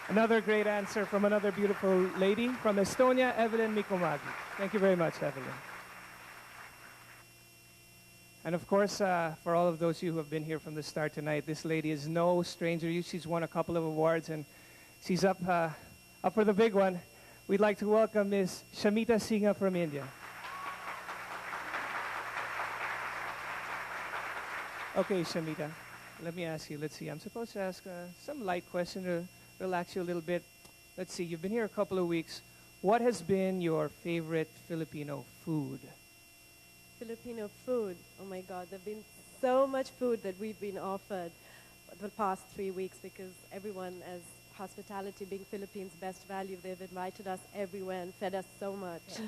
Another great answer from another beautiful lady from Estonia, Evelyn Mikomagi. Thank you very much, Evelyn. And of course, for all of those of you who have been here from the start tonight, this lady is no stranger. She's won a couple of awards, and she's up for the big one. We'd like to welcome Ms. Shamita Singha from India. Okay, Shamita, let me ask you, let's see, I'm supposed to ask some light question to relax you a little bit. Let's see, you've been here a couple of weeks. What has been your favorite Filipino food? Filipino food, oh my God, there's been so much food that we've been offered the past 3 weeks, because everyone, as hospitality being Philippines' best value, they've invited us everywhere and fed us so much.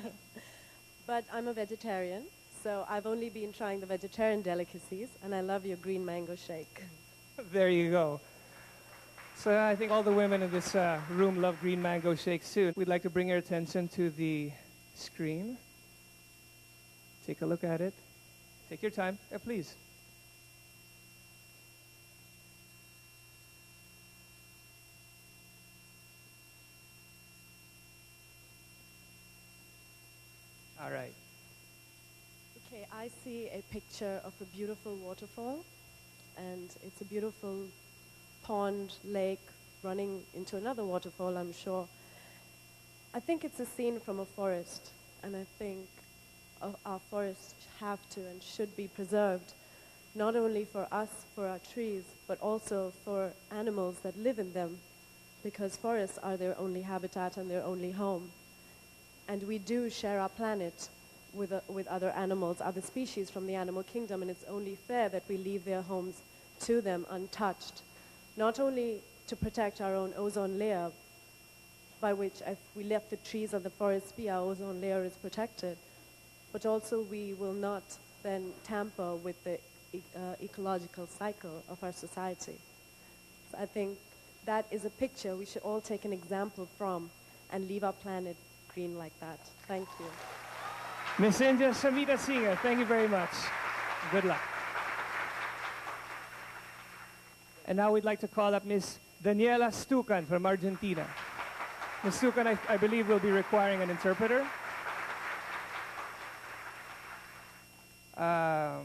But I'm a vegetarian, so I've only been trying the vegetarian delicacies, and I love your green mango shake. There you go. So I think all the women in this room love green mango shakes too. We'd like to bring your attention to the screen. Take a look at it. Take your time, please. All right. Okay, I see a picture of a beautiful waterfall, and it's a beautiful pond, lake, running into another waterfall, I'm sure. I think it's a scene from a forest, and I think of our forests have to and should be preserved, not only for us, for our trees, but also for animals that live in them, because forests are their only habitat and their only home. And we do share our planet with other animals, other species from the animal kingdom, and it's only fair that we leave their homes to them untouched, not only to protect our own ozone layer, by which if we let the trees and the forests be, our ozone layer is protected, but also we will not then tamper with the ecological cycle of our society. So I think that is a picture we should all take an example from and leave our planet green like that. Thank you. Miss India Shamita Singer, thank you very much. Good luck. And now we'd like to call up Miss Daniela Stucan from Argentina. Miss Stucan, I believe, will be requiring an interpreter. All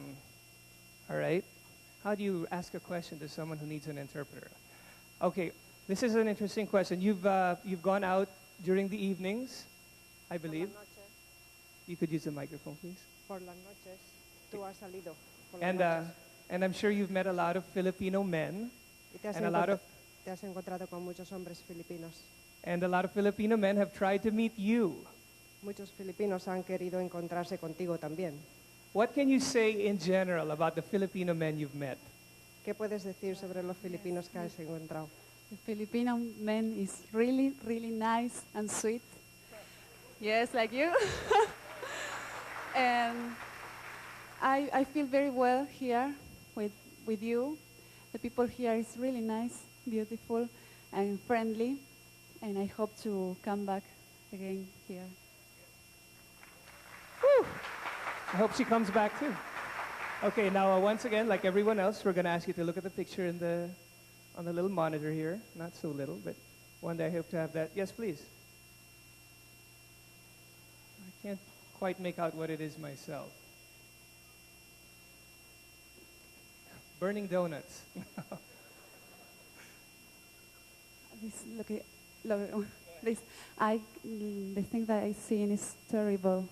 right. How do you ask a question to someone who needs an interpreter? Okay, this is an interesting question. You've gone out during the evenings, I believe. You could use the microphone, please. Por las noches, tú has salido. Por las And noches. and I'm sure you've met a lot of Filipino men, Y te has and a lot encontrado con muchos hombres filipinos. of Filipino men have tried to meet you. Muchos filipinos han querido encontrarse contigo también. What can you say in general about the Filipino men you've met? ¿Qué puedes decir sobre los filipinos que has encontrado? The Filipino man is really, really nice and sweet. Yes, like you. And I feel very well here with you. The people here is really nice, beautiful, and friendly. And I hope to come back again here. Whew. I hope she comes back too. Okay, now once again, like everyone else, we're going to ask you to look at the picture on the little monitor here. Not so little, but one day I hope to have that. Yes, please. I can't quite make out what it is myself. Burning donuts. This, the thing that I see is terrible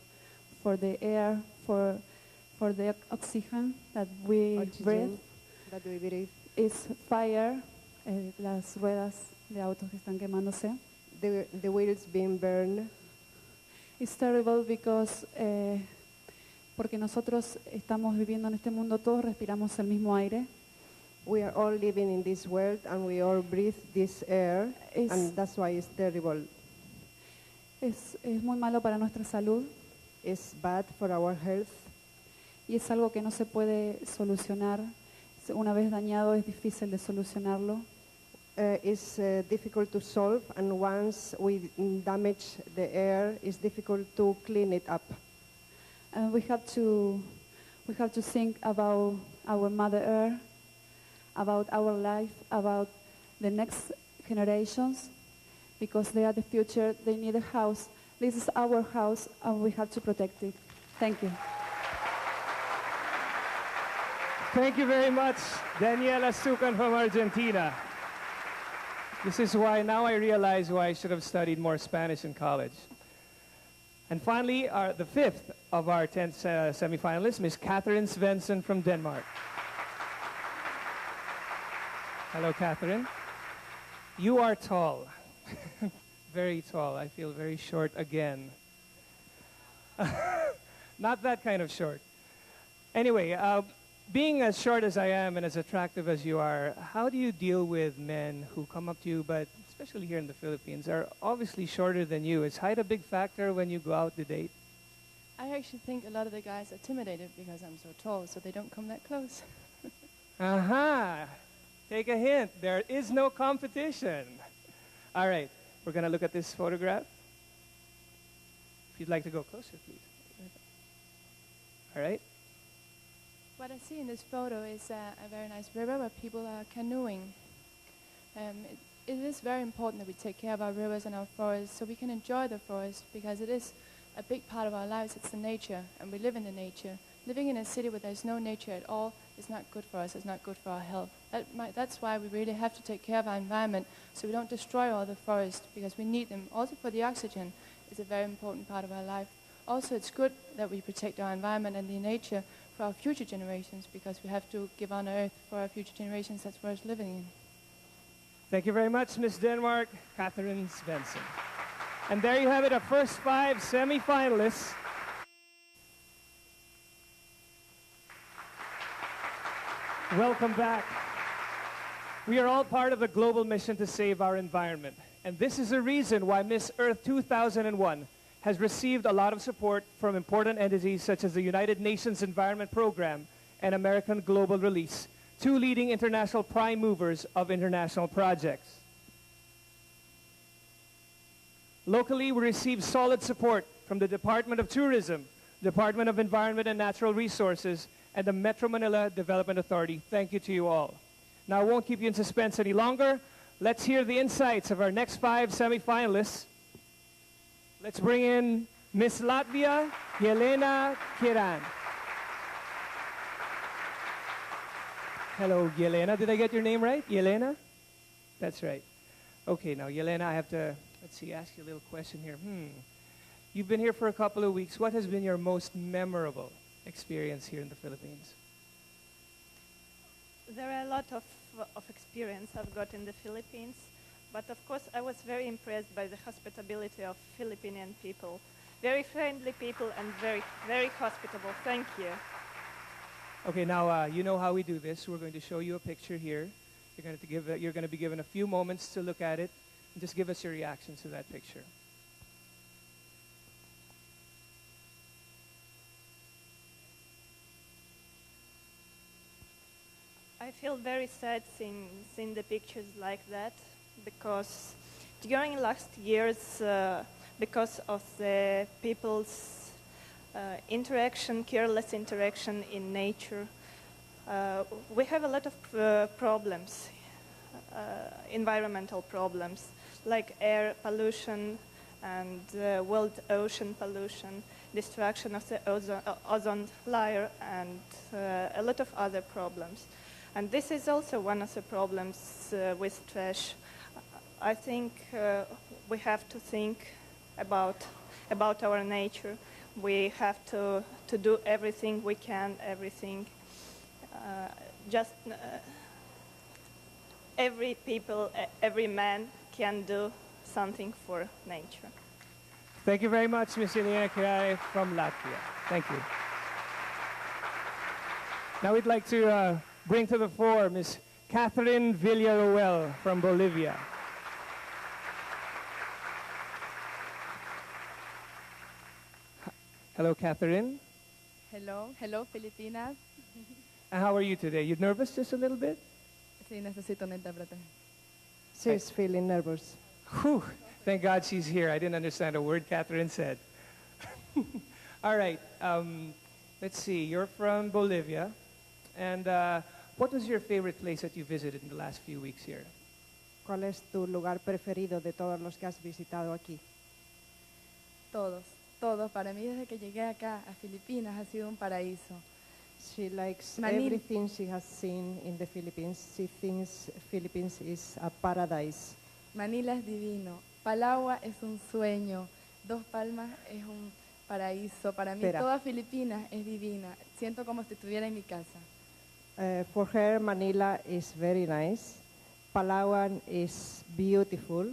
for the air, for the oxygen that we breathe. That we breathe. Is fire, las ruedas de autos que están quemándose. The wheels being burned. It's terrible because porque nosotros estamos viviendo en este mundo, todos respiramos el mismo aire. We are all living in this world and we all breathe this air, and that's why it's terrible. Es muy malo para nuestra salud. It's bad for our health. Y es algo que no se puede solucionar. Una vez dañado es difícil de solucionarlo. It's difficult to solve, and once we damage the air, it's difficult to clean it up. And we have to think about our Mother Earth, about our life, about the next generations, because they are the future. They need a house. This is our house, and we have to protect it. Thank you. Thank you very much, Daniela Stucan from Argentina. This is why now I realize why I should have studied more Spanish in college. And finally, the fifth of our 10 semifinalists, Miss Catherine Sevennson from Denmark. Hello, Catherine. You are tall. Very tall. I feel very short again. Not that kind of short. Anyway, being as short as I am and as attractive as you are, how do you deal with men who come up to you, but especially here in the Philippines, are obviously shorter than you? Is height a big factor when you go out to date? I actually think a lot of the guys are intimidated because I'm so tall, so they don't come that close. Aha! Take a hint. There is no competition. All right. We're going to look at this photograph. If you'd like to go closer, please. All right. What I see in this photo is a very nice river where people are canoeing. It is very important that we take care of our rivers and our forests so we can enjoy the forest, because it is a big part of our lives. It's the nature, and we live in the nature. Living in a city where there's no nature at all is not good for us. It's not good for our health. That's why we really have to take care of our environment so we don't destroy all the forests, because we need them. Also for the oxygen is a very important part of our life. Also, it's good that we protect our environment and the nature for our future generations, because we have to give on Earth for our future generations that's worth living in. Thank you very much, Miss Denmark, Catherine Sevennson. And there you have it, our first 5 semi-finalists. Welcome back. We are all part of the global mission to save our environment. And this is the reason why Miss Earth 2001 has received a lot of support from important entities such as the United Nations Environment Program and American Global Release, 2 leading international prime movers of international projects. Locally, we received solid support from the Department of Tourism, Department of Environment and Natural Resources, and the Metro Manila Development Authority. Thank you to you all. Now, I won't keep you in suspense any longer. Let's hear the insights of our next 5 semi-finalists. Let's bring in Miss Latvia, Yelena Kiran. Hello, Yelena. Did I get your name right? Yelena? That's right. Okay, now, Yelena, I have to, let's see, ask you a little question here. You've been here for a couple of weeks. What has been your most memorable experience here in the Philippines? There are a lot of experience I've got in the Philippines, but of course I was very impressed by the hospitality of Filipinian people. Very friendly people and very, very hospitable. Thank you. Okay, now you know how we do this. We're going to show you a picture here. You're going to be given a few moments to look at it and just give us your reactions to that picture. I feel very sad seeing the pictures like that, because during last years, because of the people's interaction, careless interaction in nature, we have a lot of problems, environmental problems, like air pollution and world ocean pollution, destruction of the ozone layer, and a lot of other problems. And this is also one of the problems with trash. I think we have to think about our nature. We have to do everything we can, everything. Every people, every man can do something for nature. Thank you very much, Ms. Elena Kirai from Latvia. Thank you. Now we'd like to bring to the fore Ms. Catherine Villaruel from Bolivia. Hello, Catherine. Hello, Filipinas. And how are you today? You nervous just a little bit? Sí, necesito un intérprete. She's feeling nervous. Whew. Thank God she's here. I didn't understand a word Catherine said. All right. Let's see. You're from Bolivia. And what was your favorite place that you visited in the last few weeks here? ¿Cuál es tu lugar preferido de todos los que has visitado aquí? Todos. Para mí, desde que llegué acá a Filipinas, ha sido un paraíso. She likes everything she has seen in the Philippines. She thinks Philippines is a paradise. Manila es divino. Palagua es un sueño. Dos Palmas es un paraíso. Para mí, toda Filipinas es divina. Siento como si estuviera en mi casa. For her, Manila is very nice. Palawan is beautiful.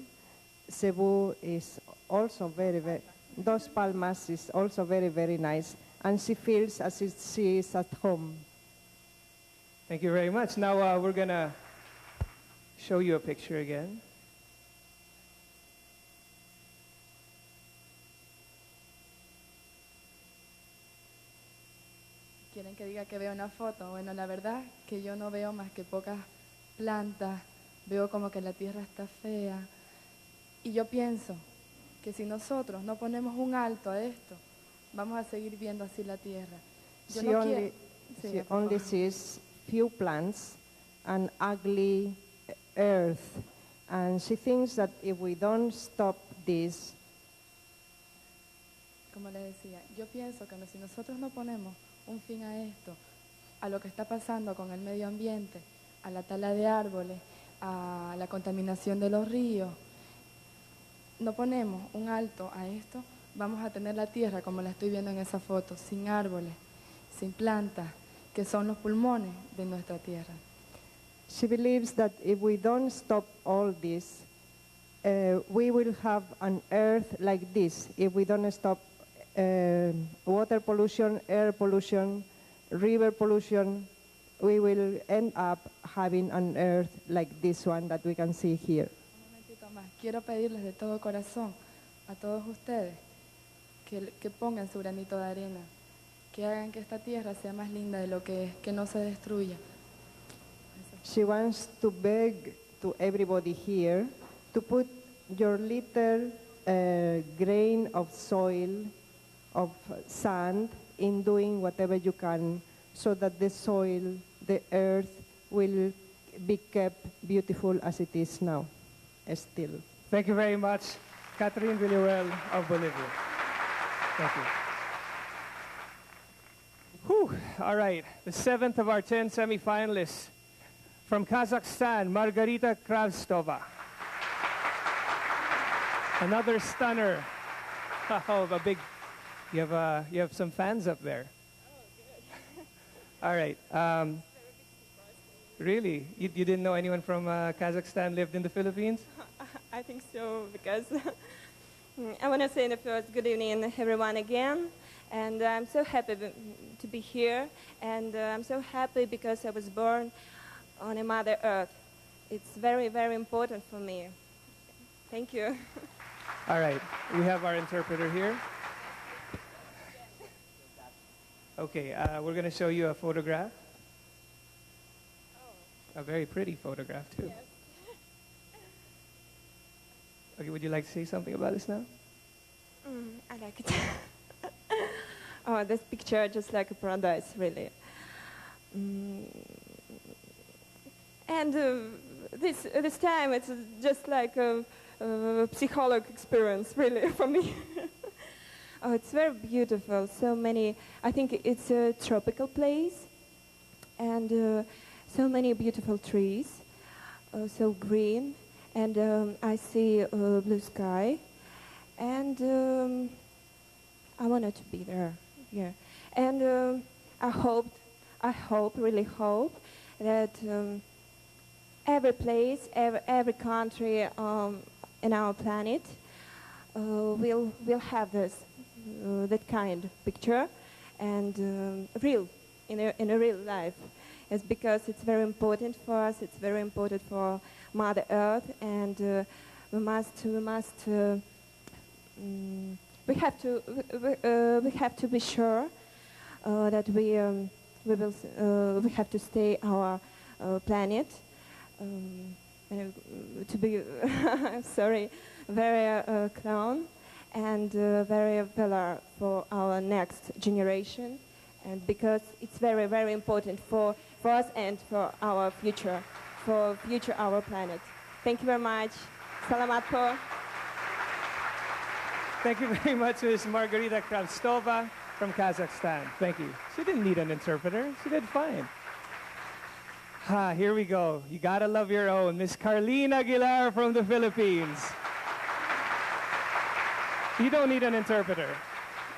Cebu is also very, Dos Palmas is also very, very nice. And she feels as if she is at home. Thank you very much. Now we're going to show you a picture again. ¿Quieren que diga que veo una foto? Bueno, la verdad que yo no veo más que pocas plantas. Veo como que la tierra está fea. Y yo pienso que si nosotros no ponemos un alto a esto, vamos a seguir viendo así la tierra. Yo no quiero... She only sees few plants and ugly earth. And she thinks that if we don't stop this... Como le decía, yo pienso que si nosotros no ponemos un fin a esto, a lo que está pasando con el medio ambiente, a la tala de árboles, a la contaminación de los ríos, no ponemos un alto a esto, vamos a tener la tierra como la estoy viendo en esa foto, sin árboles, sin plantas, que son los pulmones de nuestra tierra. She believes that if we don't stop all this, we will have an earth like this. If we don't stop water pollution, air pollution, river pollution, we will end up having an earth like this one that we can see here. Un momentito más. Quiero pedirles de todo corazón a todos ustedes que pongan su granito de arena, que hagan que esta tierra sea más linda de lo que es, que no se destruya. She wants to beg to everybody here to put your little grain of soil, of sand, in doing whatever you can so that the soil, the earth, will be kept beautiful as it is now, still. Thank you very much, Catherine Villarreal of Bolivia. Thank you. Whew. All right, the 7th of our 10 semifinalists from Kazakhstan, Magarita Kravstova. Another stunner. Oh, a big. You have some fans up there. All right. Really? You didn't know anyone from Kazakhstan lived in the Philippines? I think so, because I want to say in the first, good evening, everyone, again. And I'm so happy to be here. And I'm so happy because I was born on a Mother Earth. It's very, very important for me. Thank you. All right. We have our interpreter here. Okay, we're going to show you a photograph. A very pretty photograph, too. Yes. Okay, would you like to say something about this now? I like it. Oh, this picture just like a paradise, really. And this time it's just like a psychological experience, really, for me. Oh, it's very beautiful. So many, I think it's a tropical place. And so many beautiful trees, so green. And I see blue sky. And I wanted to be there. Yeah. And I really hope that every place, every country in our planet will have this. That kind of picture, and real, in a real life. It's because it's very important for us. It's very important for Mother Earth, and we have to be sure that we have to stay our planet. To be sorry, very clown. And very valor for our next generation, and because it's very, very important for us and for our future, our planet. Thank you very much. Salamat po. Thank you very much, Ms. Magarita Kravstova from Kazakhstan. Thank you. She didn't need an interpreter. She did fine. Here we go. You gotta love your own. Ms. Carlina Aguilar from the Philippines. You don't need an interpreter.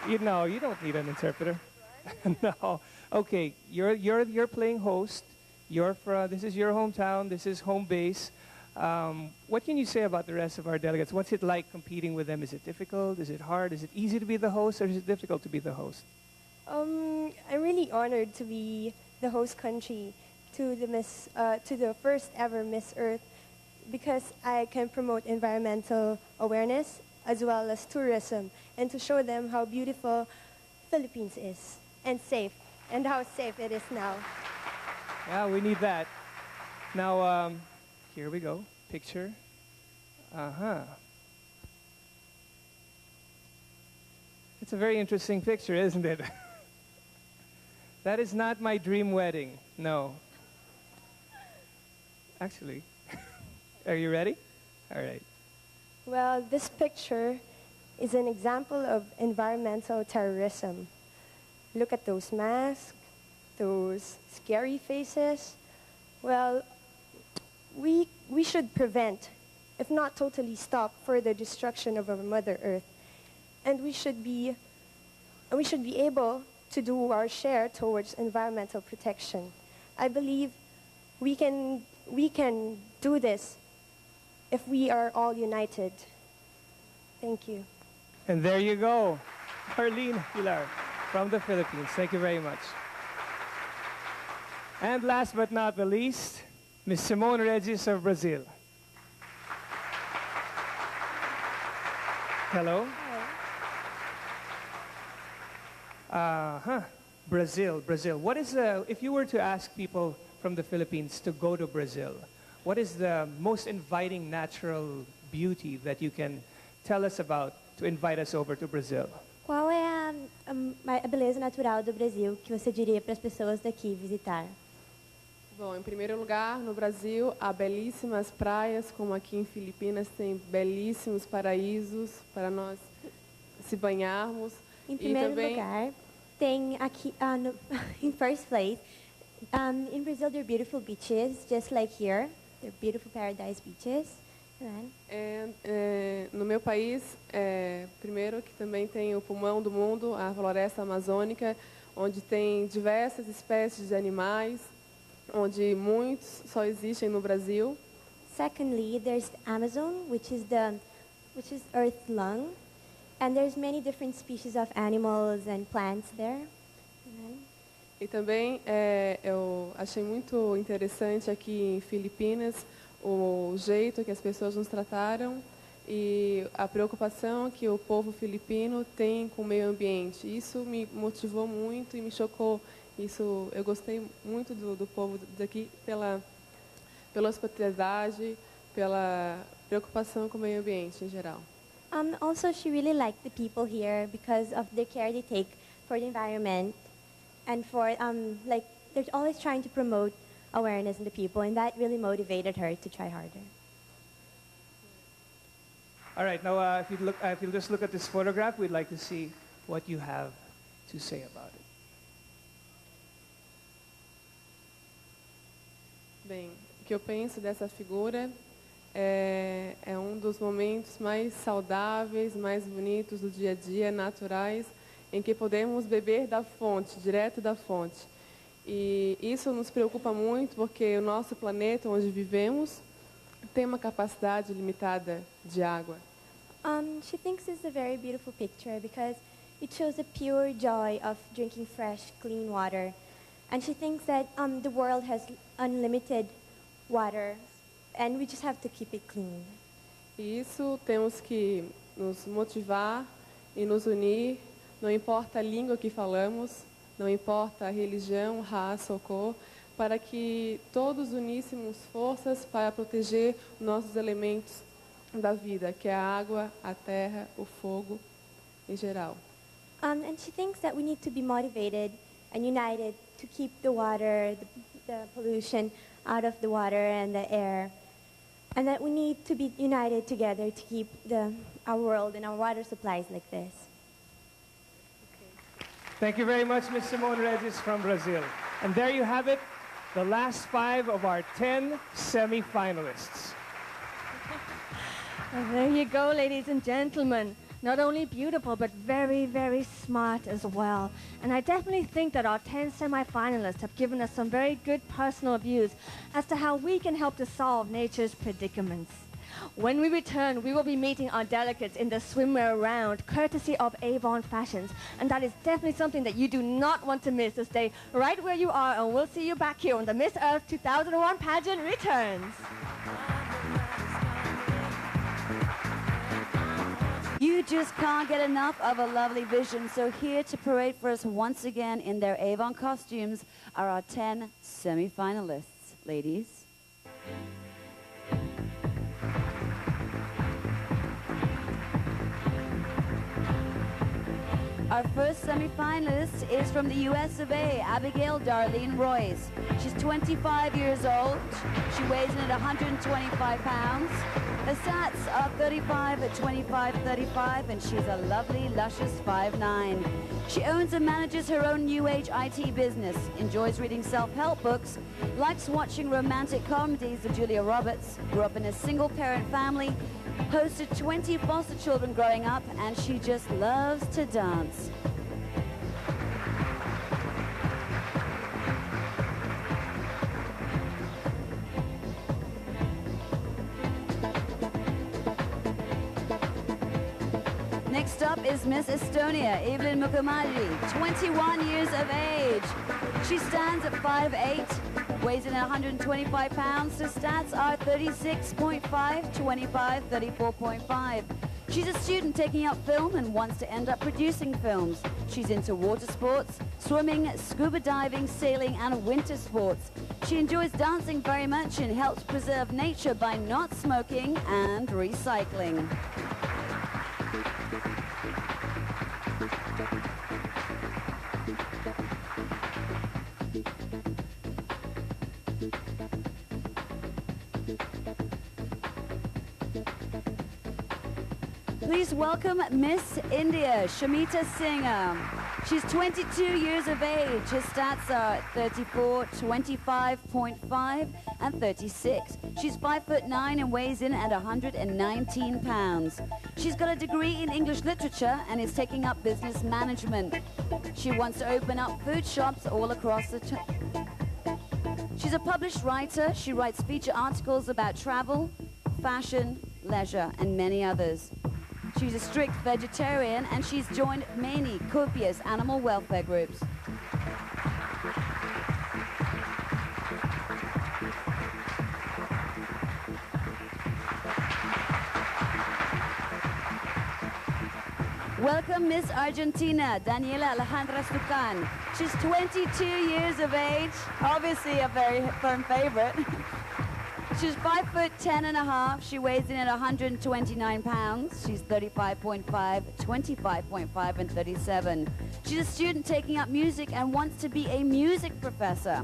You don't need an interpreter. No. Okay, you're playing host. This is your hometown. This is home base. What can you say about the rest of our delegates? What's it like competing with them? Is it difficult? Is it hard? Is it easy to be the host, or is it difficult to be the host? I'm really honored to be the host country to the first ever Miss Earth, because I can promote environmental awareness as well as tourism, and to show them how beautiful Philippines is, and safe, and how safe it is now. Yeah, we need that. Now, here we go. Picture. It's a very interesting picture, isn't it? That is not my dream wedding. No. Actually. Are you ready? All right. Well, this picture is an example of environmental terrorism. Look at those masks, those scary faces. Well, we should prevent, if not totally stop, further destruction of our Mother Earth. and we should be able to do our share towards environmental protection. I believe we can do this if we are all united. Thank you. And there you go, Arlene Pilar from the Philippines. Thank you very much. And last but not the least, Ms. Simone Regis of Brazil. Hello. Brazil. What is if you were to ask people from the Philippines to go to Brazil, what is the most inviting natural beauty that you can tell us about to invite us over to Brazil? Qual é a beleza natural do Brasil que você diria para as pessoas daqui visitar? Bom, em primeiro lugar, no Brasil, há belíssimas praias, como aqui em Filipinas tem belíssimos paraísos para nós se banharmos. Em primeiro lugar, tem aqui, in first place, in Brazil there are beautiful beaches, just like here. There are beautiful paradise beaches. No meu país, primeiro que também tem o pulmão do mundo, a floresta amazônica, onde tem diversas espécies de animais, onde muitos só existem no Brasil. Secondly, there's the Amazon, which is Earth's lung, and there's many different species of animals and plants there. E também eu achei muito interessante aqui em Filipinas o jeito que as pessoas nos trataram e a preocupação que o povo filipino tem com o meio ambiente. Isso me motivou muito e me chocou. Isso, eu gostei muito do povo daqui pela hospitalidade, pela preocupação com o meio ambiente em geral. Also, she really liked the people here because of the care they take for the environment, and for they're always trying to promote awareness in the people, and that really motivated her to try harder. All right, now if you'll just look at this photograph, we'd like to see what you have to say about it. Bem, o que eu penso dessa figura é um dos momentos mais saudáveis, mais bonitos do dia a dia, naturais, em que podemos beber da fonte, direto da fonte. E isso nos preocupa muito porque o nosso planeta onde vivemos tem uma capacidade limitada de água. She thinks it's a very beautiful picture because it shows the pure joy of drinking fresh, clean water. And she thinks that the world has unlimited water, and we just have to keep it clean. E isso temos que nos motivar e nos unir, não importa a língua que falamos, não importa a religião, raça ou cor, para que todos uníssemos forças para proteger nossos elementos da vida, que é a água, a terra, o fogo, em geral. And she thinks that we need to be motivated and united to keep the water, the pollution out of the water and the air, and that we need to be united together to keep our world and our water supplies like this. Thank you very much, Ms. Simone Regis from Brazil. And there you have it, the last 5 of our 10 semi-finalists. Well, there you go, ladies and gentlemen. Not only beautiful, but very, very smart as well. And I definitely think that our 10 semi-finalists have given us some very good personal views as to how we can help to solve nature's predicaments. When we return, we will be meeting our delegates in the swimwear round, courtesy of Avon Fashions. And that is definitely something that you do not want to miss. So stay right where you are, and we'll see you back here when the Miss Earth 2001 pageant returns. You just can't get enough of a lovely vision. So here to parade for us once again in their Avon costumes are our 10 semi-finalists. Ladies. Our first semi-finalist is from the US of A, Abigail Darlene Royce. She's 25 years old. She weighs in at 125 pounds. Her stats are 35 at 25, 35, and she's a lovely, luscious 5'9". She owns and manages her own new age IT business, enjoys reading self-help books, likes watching romantic comedies of Julia Roberts, grew up in a single-parent family, hosted 20 foster children growing up, and she just loves to dance. Next up is Miss Estonia, Evelyn Mukamali, 21 years of age. She stands at 5'8", weighs in at 125 pounds, so stats are 36.5, 25, 34.5. She's a student taking up film and wants to end up producing films. She's into water sports, swimming, scuba diving, sailing, and winter sports. She enjoys dancing very much and helps preserve nature by not smoking and recycling. Please welcome Miss India, Shamita Singh. She's 22 years of age. Her stats are 34, 25.5, and 36. She's 5'9" and weighs in at 119 pounds. She's got a degree in English literature and is taking up business management. She wants to open up food shops all across the She's a published writer. She writes feature articles about travel, fashion, leisure, and many others. She's a strict vegetarian, and she's joined many copious animal welfare groups. Welcome Miss Argentina, Daniela Stucan. She's 22 years of age, obviously a very firm favorite. She's 5'10.5". She weighs in at 129 pounds. She's 35.5, 25.5, and 37. She's a student taking up music and wants to be a music professor.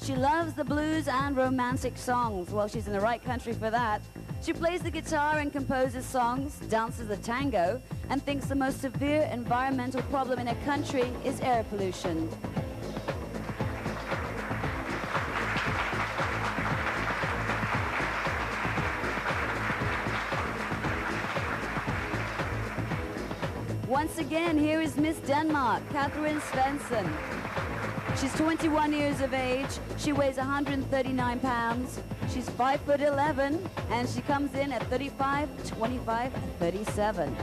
She loves the blues and romantic songs. Well, she's in the right country for that. She plays the guitar and composes songs, dances the tango, and thinks the most severe environmental problem in her country is air pollution. Once again, here is Miss Denmark, Catherine Sevennson. She's 21 years of age. She weighs 139 pounds. She's 5'11", and she comes in at 35, 25, and 37.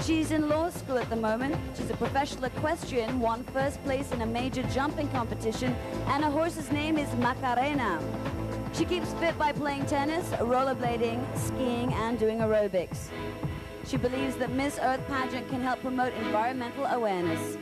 She's in law school at the moment. She's a professional equestrian, won first place in a major jumping competition, and her horse's name is Magarita. She keeps fit by playing tennis, rollerblading, skiing, and doing aerobics. She believes that Miss Earth Pageant can help promote environmental awareness.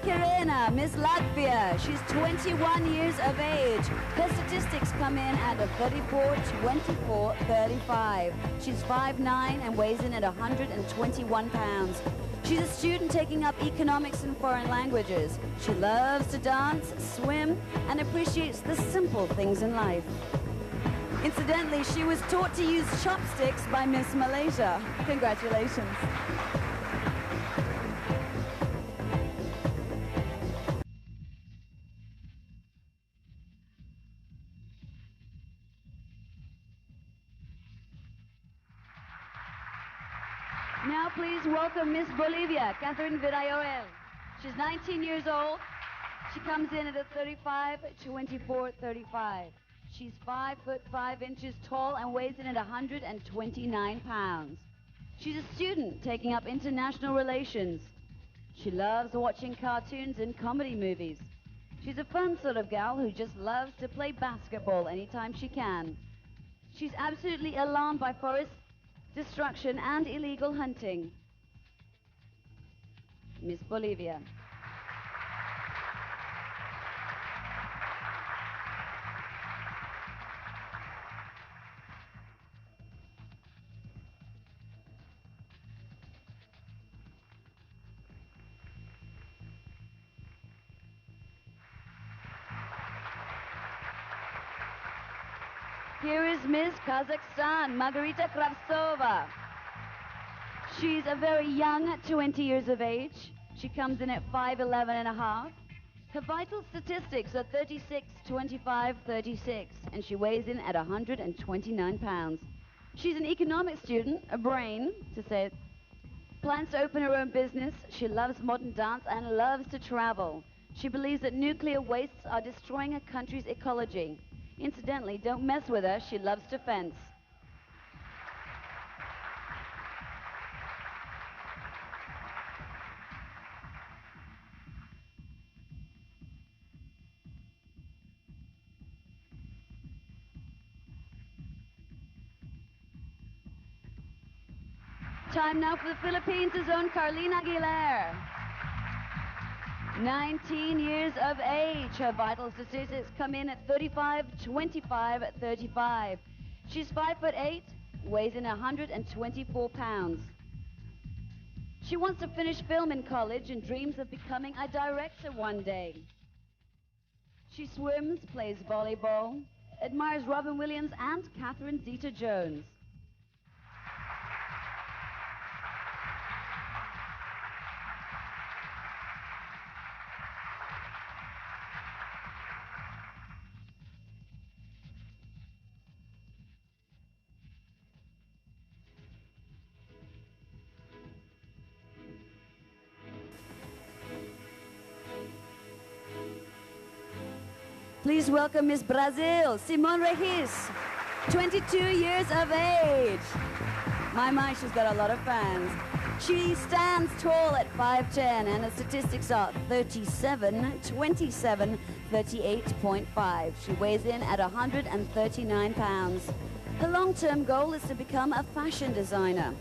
Garchitorena, Miss Latvia. She's 21 years of age. Her statistics come in at a 34, 24, 35. She's 5'9" and weighs in at 121 pounds. She's a student taking up economics and foreign languages. She loves to dance, swim, and appreciates the simple things in life. Incidentally, she was taught to use chopsticks by Miss Malaysia. Congratulations. Now please welcome Miss Bolivia, Catherine Vidayoel. She's 19 years old. She comes in at a 35, 24, 35. She's 5'5" tall and weighs in at 129 pounds. She's a student taking up international relations. She loves watching cartoons and comedy movies. She's a fun sort of gal who just loves to play basketball anytime she can. She's absolutely alarmed by forest destruction and illegal hunting. Miss Bolivia. Here is Miss Kazakhstan, Magarita Kravstova. She's a very young 20 years of age. She comes in at 5'11 and a half. Her vital statistics are 36, 25, 36, and she weighs in at 129 pounds. She's an economics student, a brain, to say it. Plans to open her own business. She loves modern dance and loves to travel. She believes that nuclear wastes are destroying her country's ecology. Incidentally, don't mess with her. She loves to fence. Time now for the Philippines' own Carlina Aguilar. 19 years of age. Her vital statistics come in at 35, 25, 35. She's 5'8", weighs in 124 pounds. She wants to finish film in college and dreams of becoming a director one day. She swims, plays volleyball, admires Robin Williams and Catherine Zeta-Jones. Please welcome Miss Brazil, Simone Regis, 22 years of age. My, she's got a lot of fans. She stands tall at 5'10", and her statistics are 37, 27, 38.5. She weighs in at 139 pounds. Her long-term goal is to become a fashion designer.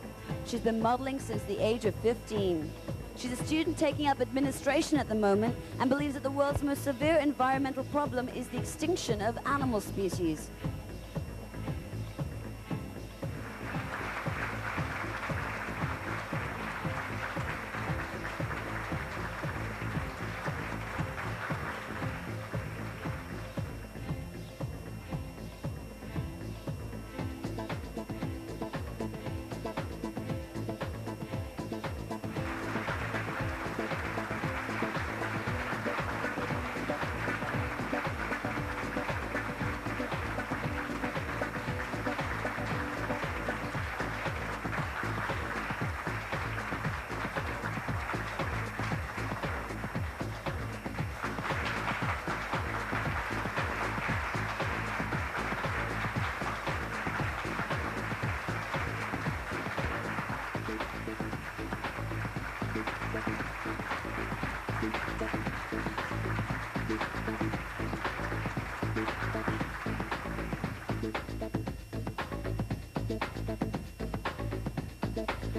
She's been modeling since the age of 15. She's a student taking up administration at the moment and believes that the world's most severe environmental problem is the extinction of animal species.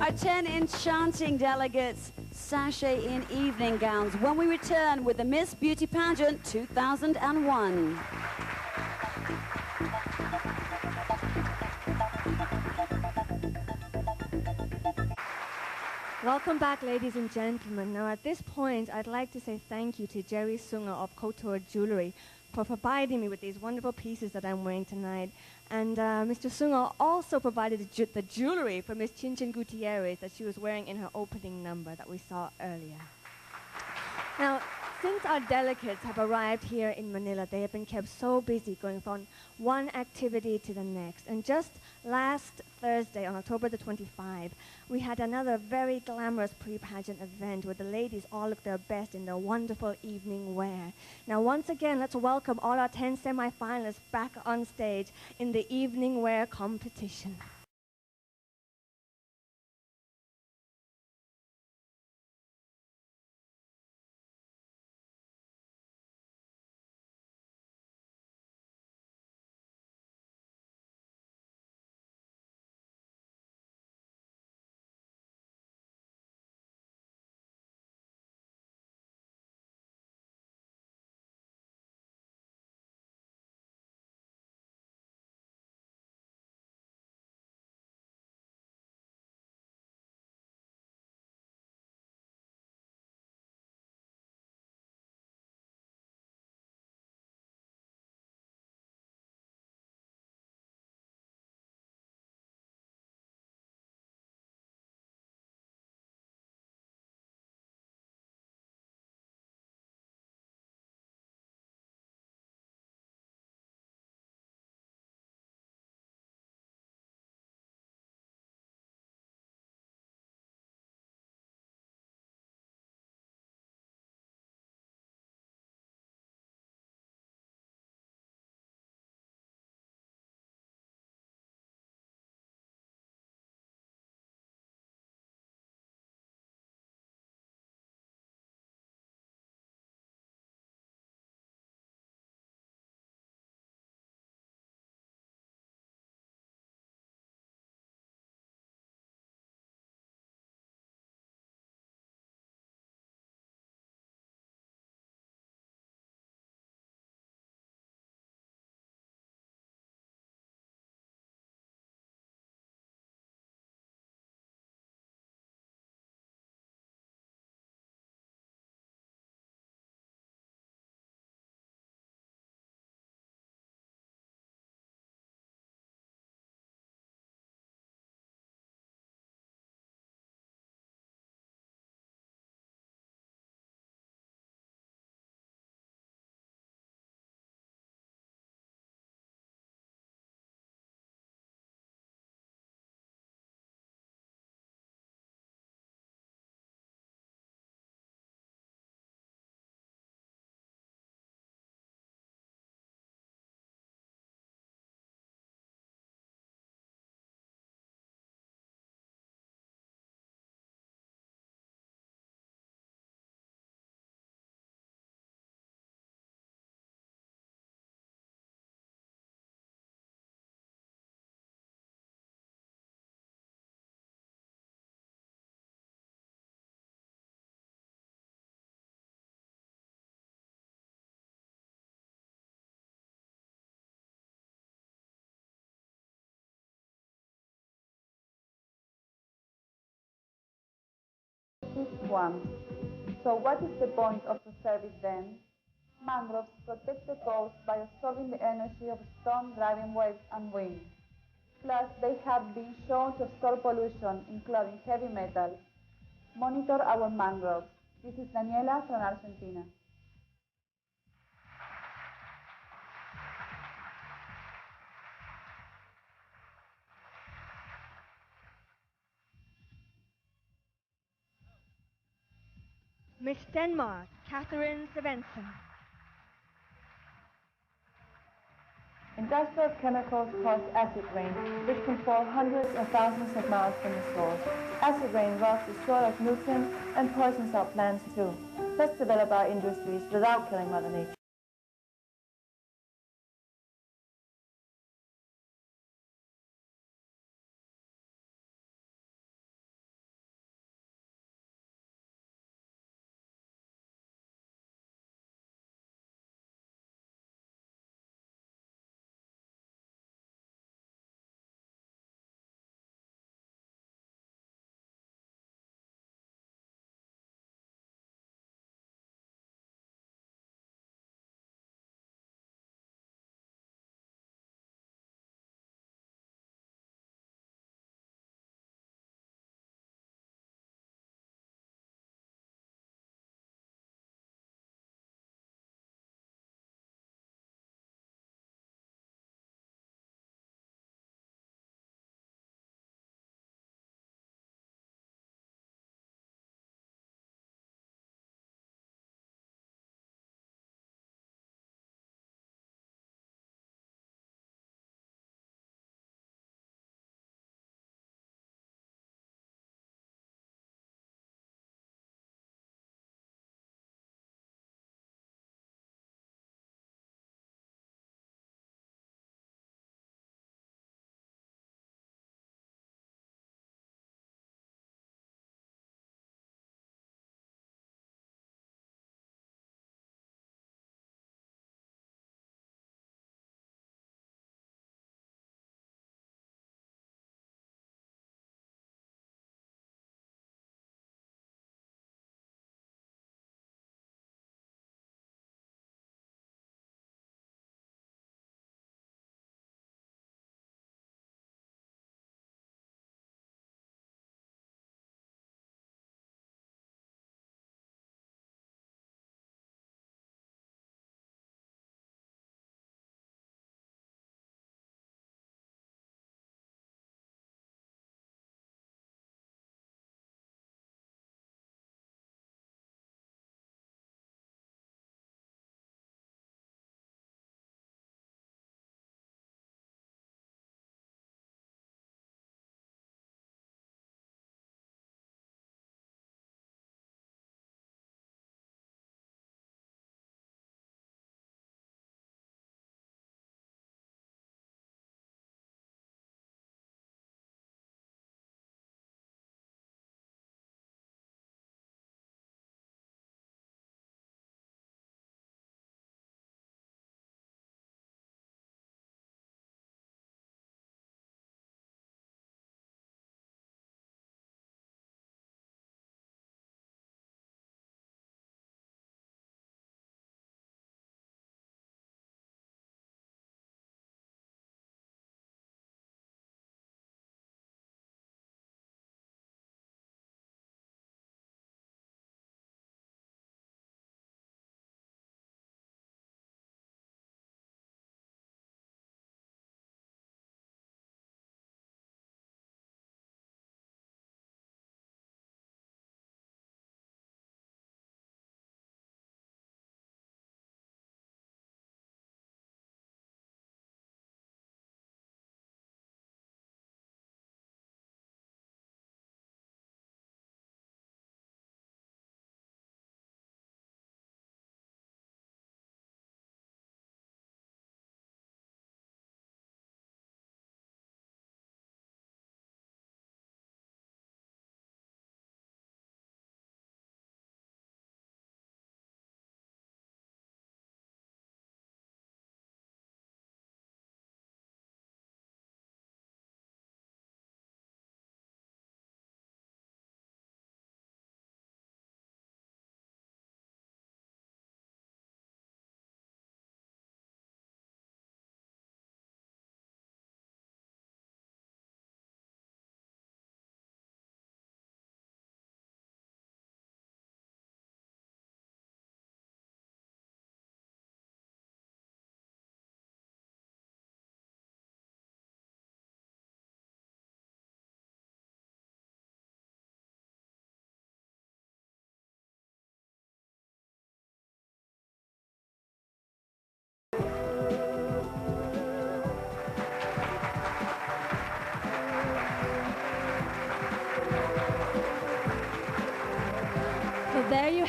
Our 10 enchanting delegates sashay in evening gowns when we return with the Miss Beauty Pageant 2001. Welcome back, ladies and gentlemen. Now, at this point, I'd like to say thank you to Jerry Sunger of Couture Jewelry for providing me with these wonderful pieces that I'm wearing tonight. And Mr. Sunger also provided the jewelry for Miss Chinchin Gutierrez that she was wearing in her opening number that we saw earlier. Now, since our delegates have arrived here in Manila, they have been kept so busy going from one activity to the next. And just last Thursday, on October the 25th, we had another very glamorous pre-pageant event where the ladies all looked their best in their wonderful evening wear. Now, once again, let's welcome all our 10 semi-finalists back on stage in the evening wear competition. exhaustive swamps. So what is the point of preserving them? Mangroves protect the coast by absorbing the energy of storm driving waves and wind. Plus, they have been shown to absorb pollution, including heavy metals. Monitor our mangroves. This is Daniela from Argentina. Miss Denmark, Catherine Sevennson. Industrial chemicals cause acid rain, which can fall hundreds and thousands of miles from the source. Acid rain robs the soil of nutrients and poisons our plants too. Let's develop our industries without killing Mother Nature.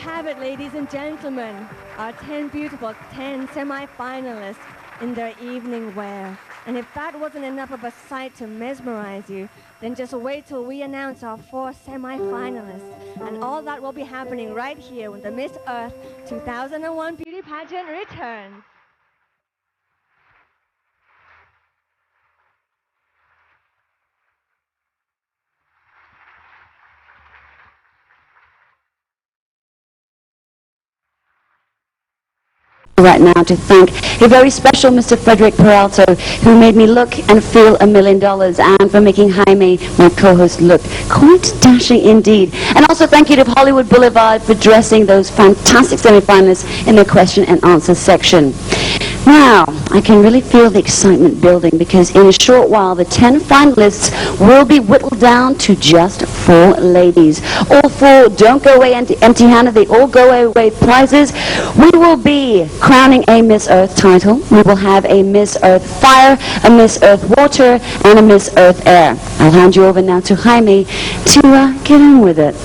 have it, ladies and gentlemen. Our 10 beautiful, 10 semi-finalists in their evening wear. And if that wasn't enough of a sight to mesmerize you, then just wait till we announce our 4 semi-finalists. And all that will be happening right here when the Miss Earth 2001 beauty pageant returns. Right now to thank a very special Mr. Frederick Peralta, who made me look and feel $1 million, and for making Jaime, my co-host, look quite dashing indeed. And also thank you to Hollywood Boulevard for dressing those fantastic semi-finalists in the question and answer section. Now, I can really feel the excitement building, because in a short while the 10 finalists will be whittled down to just 4 ladies. All 4 don't go away empty-handed, they all go away with prizes. We will be crowning a Miss Earth title. We will have a Miss Earth Fire, a Miss Earth Water, and a Miss Earth Air. I'll hand you over now to Jaime to get on with it.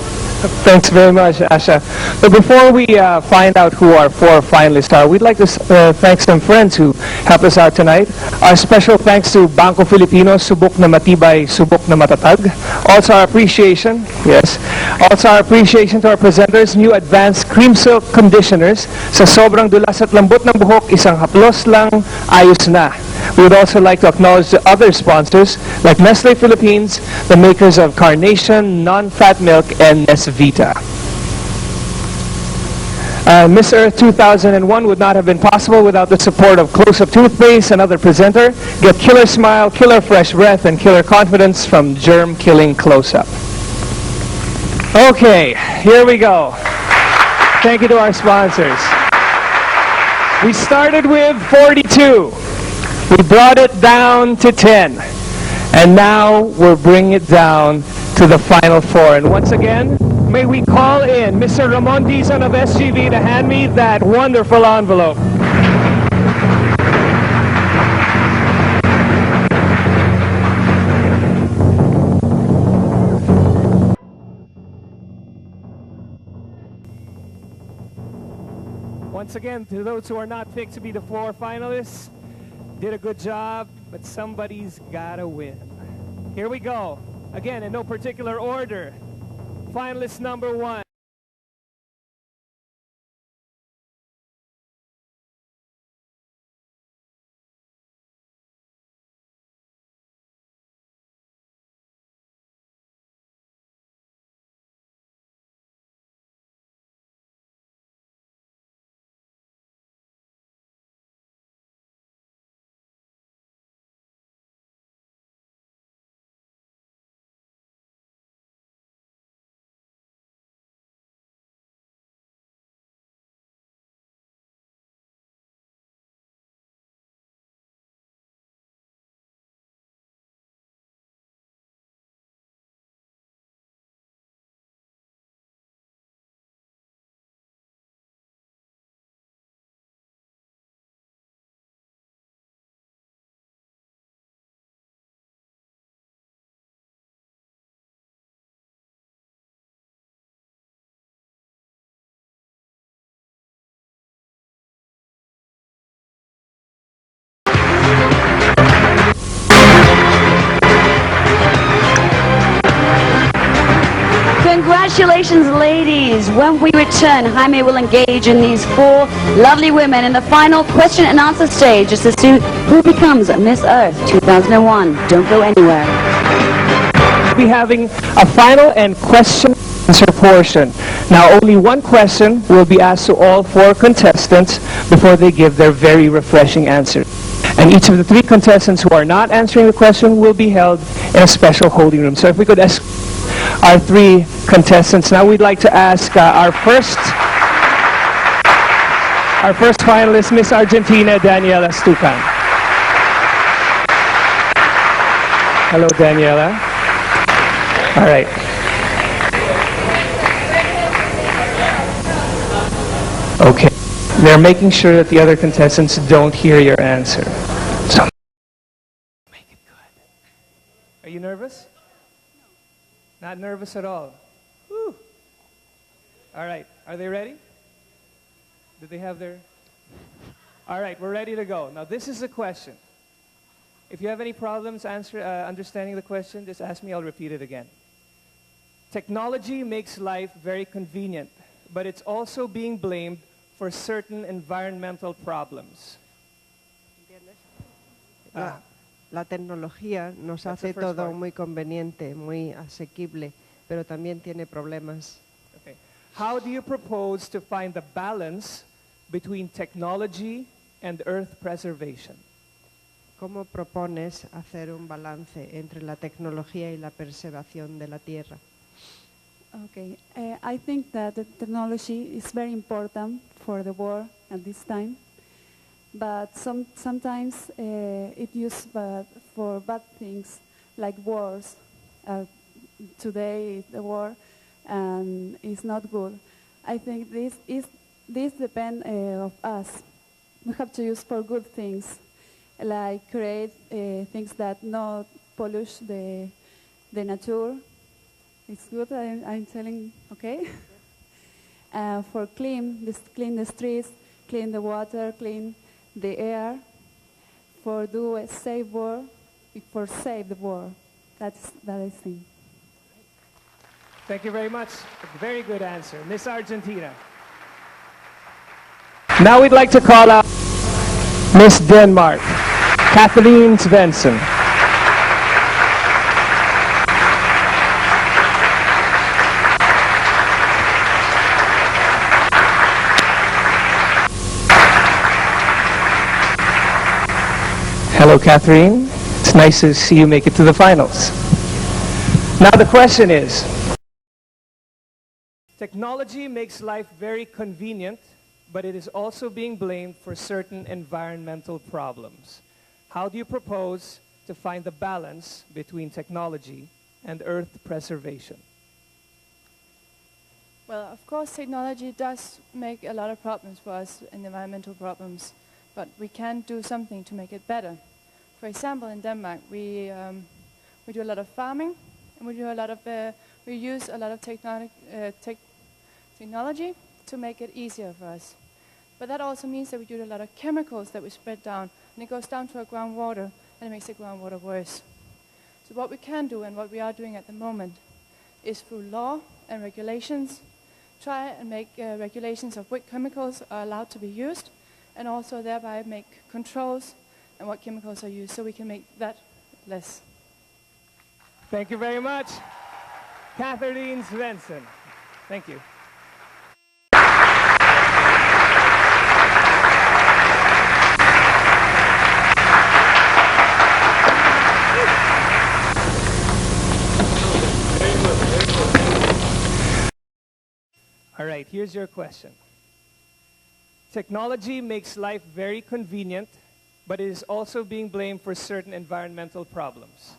Thanks very much, Asha. But before we find out who our 4 finalists are, we'd like to thank some friends who helped us out tonight. Our special thanks to Bangko Filipino, Subok na Matibay, Subok na Matatag. Also our appreciation, also our appreciation to our presenters, new advanced cream silk conditioners. Sa sobrang dulas at lambot ng buhok, isang haplos lang, ayos na. We would also like to acknowledge the other sponsors like Nestle Philippines, the makers of Carnation, non-fat milk, and Nesvita. Miss Earth 2001 would not have been possible without the support of Close-Up Toothpaste, another presenter. Get killer smile, killer fresh breath, and killer confidence from germ-killing Close-Up. Okay, here we go. Thank you to our sponsors. We started with 42. We brought it down to 10. And now we're bringing it down to the final 4. And once again, may we call in Mr. Ramon Dizon of SGV to hand me that wonderful envelope. Once again, to those who are not picked to be the 4 finalists, did a good job, but somebody's gotta win. Here we go. Again, in no particular order. Finalist number 1. Congratulations, ladies. When we return, Jaime will engage in these 4 lovely women in the final question and answer stage just to see who becomes Miss Earth 2001. Don't go anywhere. We'll be having a final and question and answer portion. Now, only one question will be asked to all 4 contestants before they give their very refreshing answer. And each of the 3 contestants who are not answering the question will be held in a special holding room. So if we could ask our 3 contestants. Now we'd like to ask our first finalist, Miss Argentina, Daniela Stucan. Hello, Daniela. All right. Okay. They're making sure that the other contestants don't hear your answer. So make it good. Are you nervous? Not nervous at all. Whew. All right, are they ready? Did they have their... All right, we're ready to go. Now this is a question. If you have any problems understanding the question, just ask me, I'll repeat it again. Technology makes life very convenient, but it's also being blamed for certain environmental problems. La tecnología nos hace todo muy conveniente, muy asequible, pero también tiene problemas. Okay. How do you propose to find the balance between technology and earth preservation? ¿Cómo propones hacer un balance entre la tecnología y la preservación de la tierra? Okay, I think that the technology is very important for the world at this time, but sometimes it used for bad things like wars. Today the war and it's not good. I think this depends of us. We have to use for good things, like create things that not pollute the nature. It's good, I'm telling, okay? For clean the streets, clean the water, clean the air, for do a safe world, for save the world. That is thing. Thank you very much. A very good answer. Miss Argentina. Now we'd like to call out Miss Denmark, Catherine Sevennson. Hello, Catherine. It's nice to see you make it to the finals. Now the question is, technology makes life very convenient, but it is also being blamed for certain environmental problems. How do you propose to find the balance between technology and earth preservation? Well, of course, technology does make a lot of problems for us, and environmental problems, but we can do something to make it better. For example, in Denmark, we do a lot of farming, and we use a lot of technology to make it easier for us. But that also means that we use a lot of chemicals that we spread down, and it goes down to our groundwater, and it makes the groundwater worse. So what we can do, and what we are doing at the moment, is through law and regulations, try and make regulations of what chemicals are allowed to be used, and also thereby make controls and what chemicals are used, so we can make that less. Thank you very much. Catherine Sevennson. Thank you. All right, here's your question. Technology makes life very convenient, but it is also being blamed for certain environmental problems.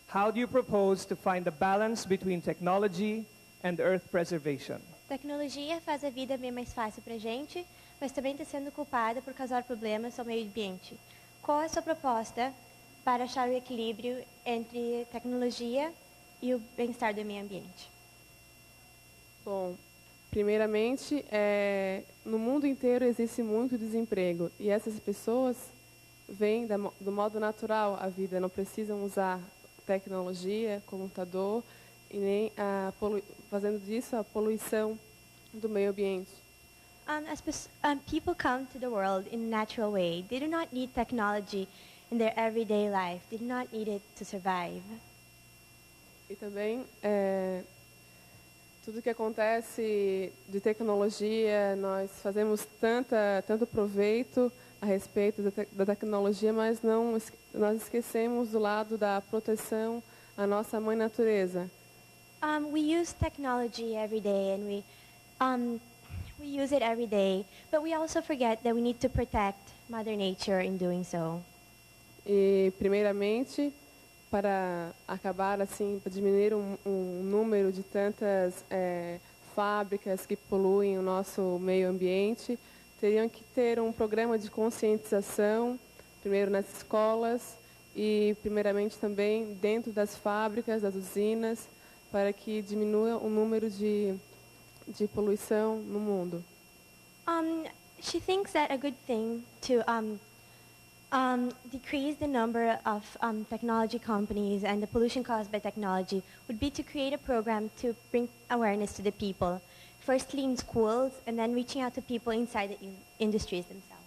How do you propose to find the balance between technology and earth preservation? Tecnologia faz a vida bem mais fácil para a gente, mas também está sendo culpada por causar problemas ao meio ambiente. Qual é a sua proposta para achar o equilíbrio entre tecnologia e o bem-estar do meio ambiente? Bom, primeiramente, no mundo inteiro existe muito desemprego, e essas pessoas vêm do modo natural à vida, não precisam usar tecnologia, computador, e nem fazendo disso a poluição do meio ambiente. People come to the world in a natural way. They do not need technology in their everyday life. They do not need it to survive. E também tudo que acontece de tecnologia, nós fazemos tanto proveito a respeito da tecnologia, mas nós esquecemos do lado da proteção à nossa mãe natureza. We use technology every day, and we use it every day, but we also forget that we need to protect Mother Nature in doing so. E primeiramente, para acabar assim, para diminuir um número de tantas fábricas que poluem o nosso meio ambiente, teriam que ter um programa de conscientização, primeiro nas escolas e primeiramente também dentro das fábricas, das usinas, para que diminua o número de de poluição no mundo? She thinks that a good thing to decrease the number of technology companies and the pollution caused by technology would be to create a program to bring awareness to the people, firstly in schools and then reaching out to people inside the industries themselves.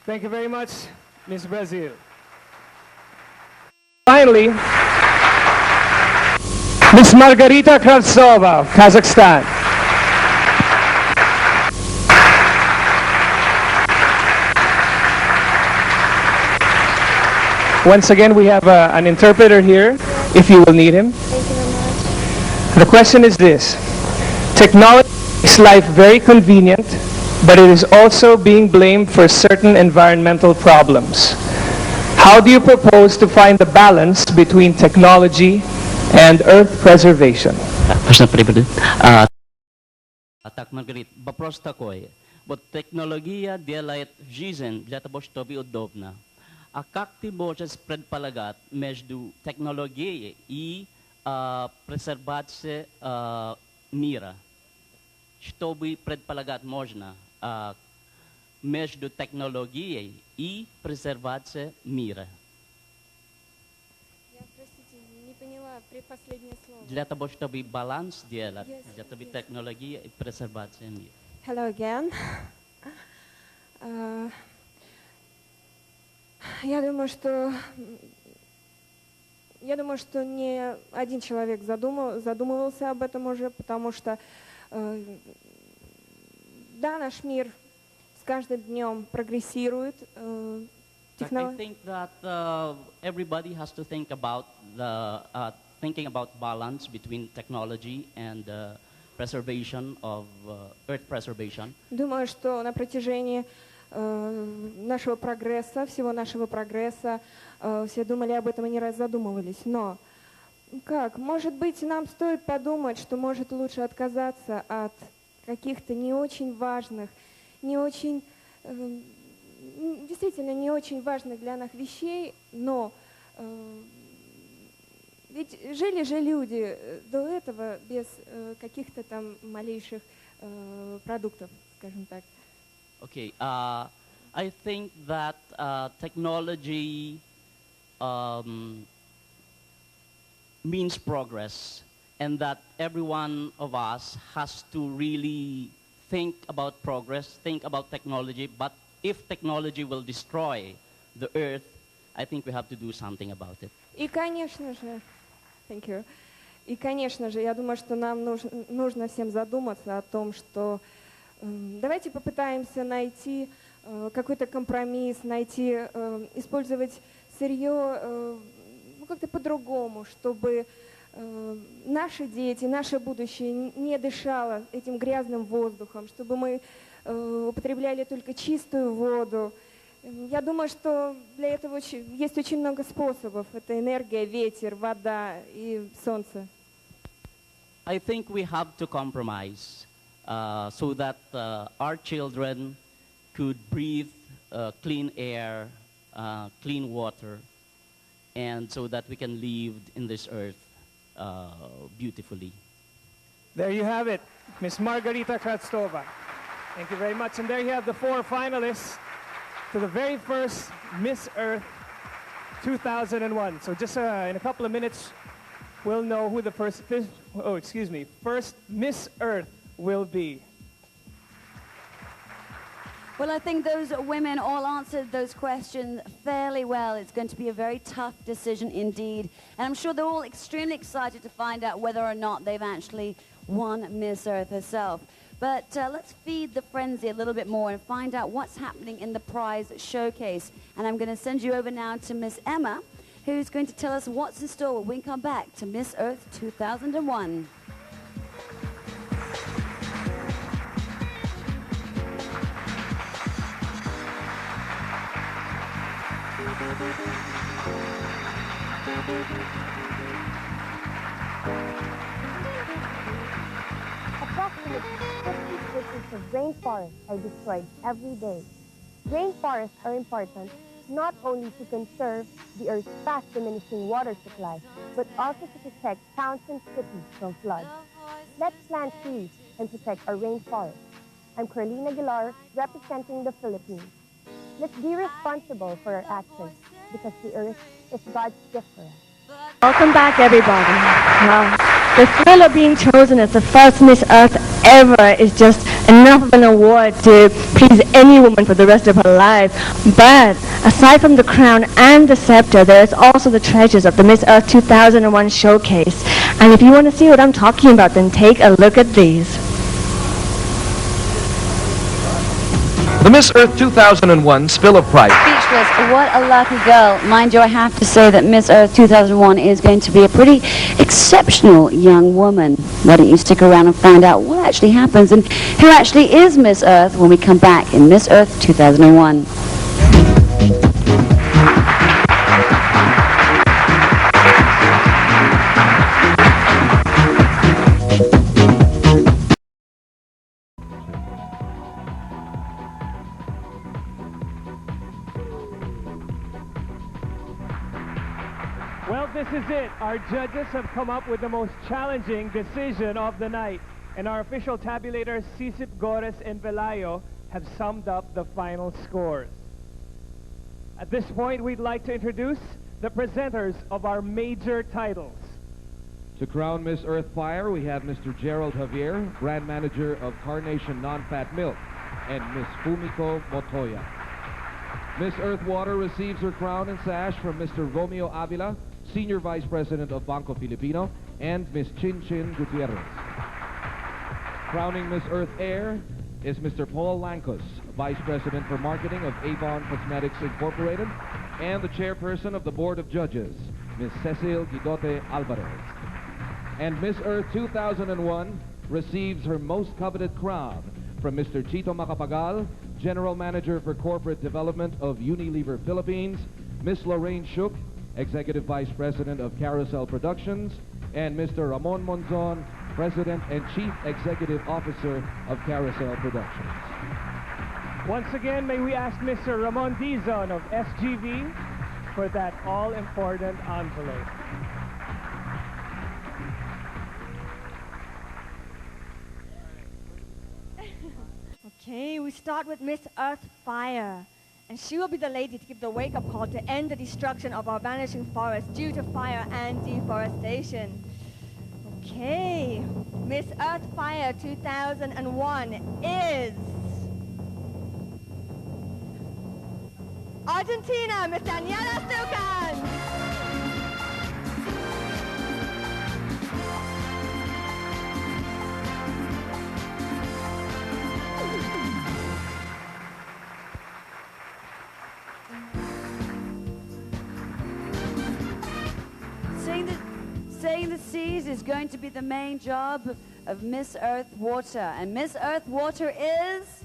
Thank you very much, Ms. Brazil. Finally, Ms. Magarita Kravstova of Kazakhstan. Once again, we have an interpreter here, if you will need him. Thank you very much. The question is this: technology makes life very convenient, but it is also being blamed for certain environmental problems. How do you propose to find the balance between technology and earth preservation? Так, Маргарита, вопрос такой. Вот технология делает жизнь для того, чтобы удобно. А как ты можешь предполагать между технологией и преservацией мира? Чтобы предполагать можно между технологией и презервацией мира. Я, простите, не поняла предпоследнее слово. Для того, чтобы баланс делать, для того, чтобы технология и презервация мира. Hello again. Я думаю, что не один человек задумывался об этом уже, потому что да, наш мир с каждым днем прогрессирует. I think that everybody has to think about thinking about balance between technology and preservation of earth preservation. Думаю, что на протяжении нашего прогресса, всего нашего прогресса, все думали об этом и не раз задумывались. Но как? Может быть, нам стоит подумать, что может лучше отказаться от каких-то не очень важных, не очень, действительно не очень важных для нас вещей, но ведь жили же люди до этого без каких-то там малейших продуктов, скажем так. Okay, I think that technology means progress, and that every one of us has to really think about progress, think about technology. But if technology will destroy the earth, I think we have to do something about it. И, конечно же, thank you. И, конечно же, я думаю, что нам нужно всем задуматься о том, что давайте попытаемся найти какой-то компромисс, использовать сырье как-то по-другому, чтобы наши дети, наше будущее не дышало этим грязным воздухом, чтобы мы употребляли только чистую воду. Я думаю, что для этого есть очень много способов. Это энергия, ветер, вода и солнце. I think we have to compromise so that our children could breathe clean air, clean water, and so that we can live in this earth beautifully. There you have it, Ms. Magarita Kravstova. Thank you very much. And there you have the 4 finalists to the very first Miss Earth 2001. So just in a couple of minutes, we'll know who the first Miss Earth will be. Well, I think those women all answered those questions fairly well. It's going to be a very tough decision indeed. And I'm sure they're all extremely excited to find out whether or not they've actually won Miss Earth herself. But let's feed the frenzy a little bit more and find out what's happening in the prize showcase. And I'm going to send you over now to Miss Emma, who's going to tell us what's in store when we come back to Miss Earth 2001. Approximately 50% of rainforests are destroyed every day. Rainforests are important not only to conserve the Earth's fast diminishing water supply, but also to protect towns and cities from floods. Let's plant trees and protect our rainforest. I'm Carlina Aguilar, representing the Philippines. Let's be responsible for our actions because the earth is God's gift for us. Welcome back, everybody. The thrill of being chosen as the first Miss Earth ever is just enough of an award to please any woman for the rest of her life. But aside from the crown and the scepter, there's also the treasures of the Miss Earth 2001 showcase. And if you want to see what I'm talking about, then take a look at these. The Miss Earth 2001 Spill of Pride. Speechless. What a lucky girl. Mind you, I have to say that Miss Earth 2001 is going to be a pretty exceptional young woman. Why don't you stick around and find out what actually happens and who actually is Miss Earth when we come back in Miss Earth 2001. Well, this is it. Our judges have come up with the most challenging decision of the night. And our official tabulators, Sisip, Gores, and Velayo, have summed up the final scores. At this point, we'd like to introduce the presenters of our major titles. To crown Miss Earth Fire, we have Mr. Gerald Javier, brand manager of Carnation Non-Fat Milk, and Miss Fumiko Motoya. Miss Earth Water receives her crown and sash from Mr. Romeo Avila, Senior Vice President of Banco Filipino, and Miss Chin Chin Gutierrez. Crowning Miss Earth Air is Mr. Paul Lancos, Vice President for Marketing of Avon Cosmetics Incorporated, and the Chairperson of the Board of Judges, Miss Cecil Guidote Alvarez. And Miss Earth 2001 receives her most coveted crown from Mr. Chito Macapagal, General Manager for Corporate Development of Unilever Philippines, Miss Lorraine Shook, Executive Vice President of Carousel Productions, and Mr. Ramon Monzon, President and Chief Executive Officer of Carousel Productions. Once again, may we ask Mr. Ramon Dizon of SGV for that all-important envelope. Okay, we start with Miss Earth Fire. And she will be the lady to give the wake-up call to end the destruction of our vanishing forest due to fire and deforestation. Okay, Miss Earth Fire 2001 is Argentina, Miss Daniela Stucan. Saying the seas is going to be the main job of Miss Earth Water. And Miss Earth Water is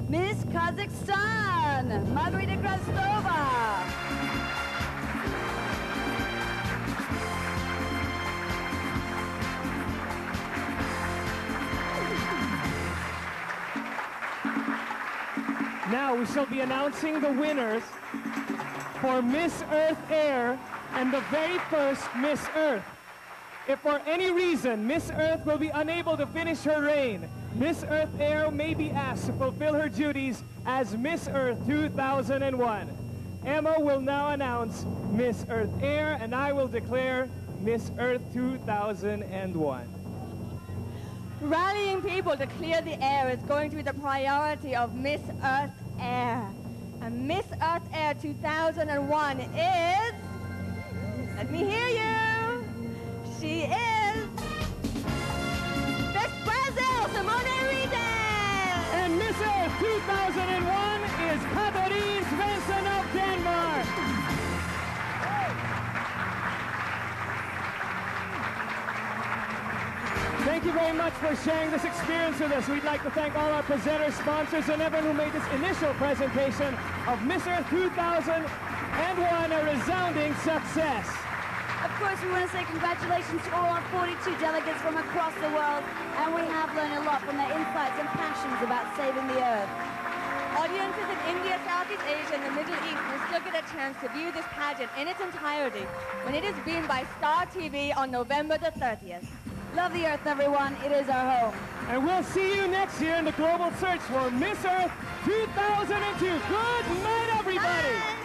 Miss Kazakhstan, Magarita Kravstova. Now we shall be announcing the winners for Miss Earth Air and the very first Miss Earth. If for any reason Miss Earth will be unable to finish her reign, Miss Earth Air may be asked to fulfill her duties as Miss Earth 2001. Emma will now announce Miss Earth Air, and I will declare Miss Earth 2001. Rallying people to clear the air is going to be the priority of Miss Earth Air. And Miss Earth Air 2001 is... Let me hear you. She is Miss Brazil, Simone. And Miss Earth 2001 is Catherina Sevennson of Denmark. Thank you very much for sharing this experience with us. We'd like to thank all our presenters, sponsors, and everyone who made this initial presentation of Miss Earth 2001 a resounding success. Of course, we want to say congratulations to all our 42 delegates from across the world, and we have learned a lot from their insights and passions about saving the earth. Audiences in India, Southeast Asia, and the Middle East will still get a chance to view this pageant in its entirety when it is beamed by Star TV on November the 30th. Love the Earth, everyone. It is our home. And we'll see you next year in the global search for Miss Earth 2002. Good night, everybody.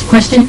Question?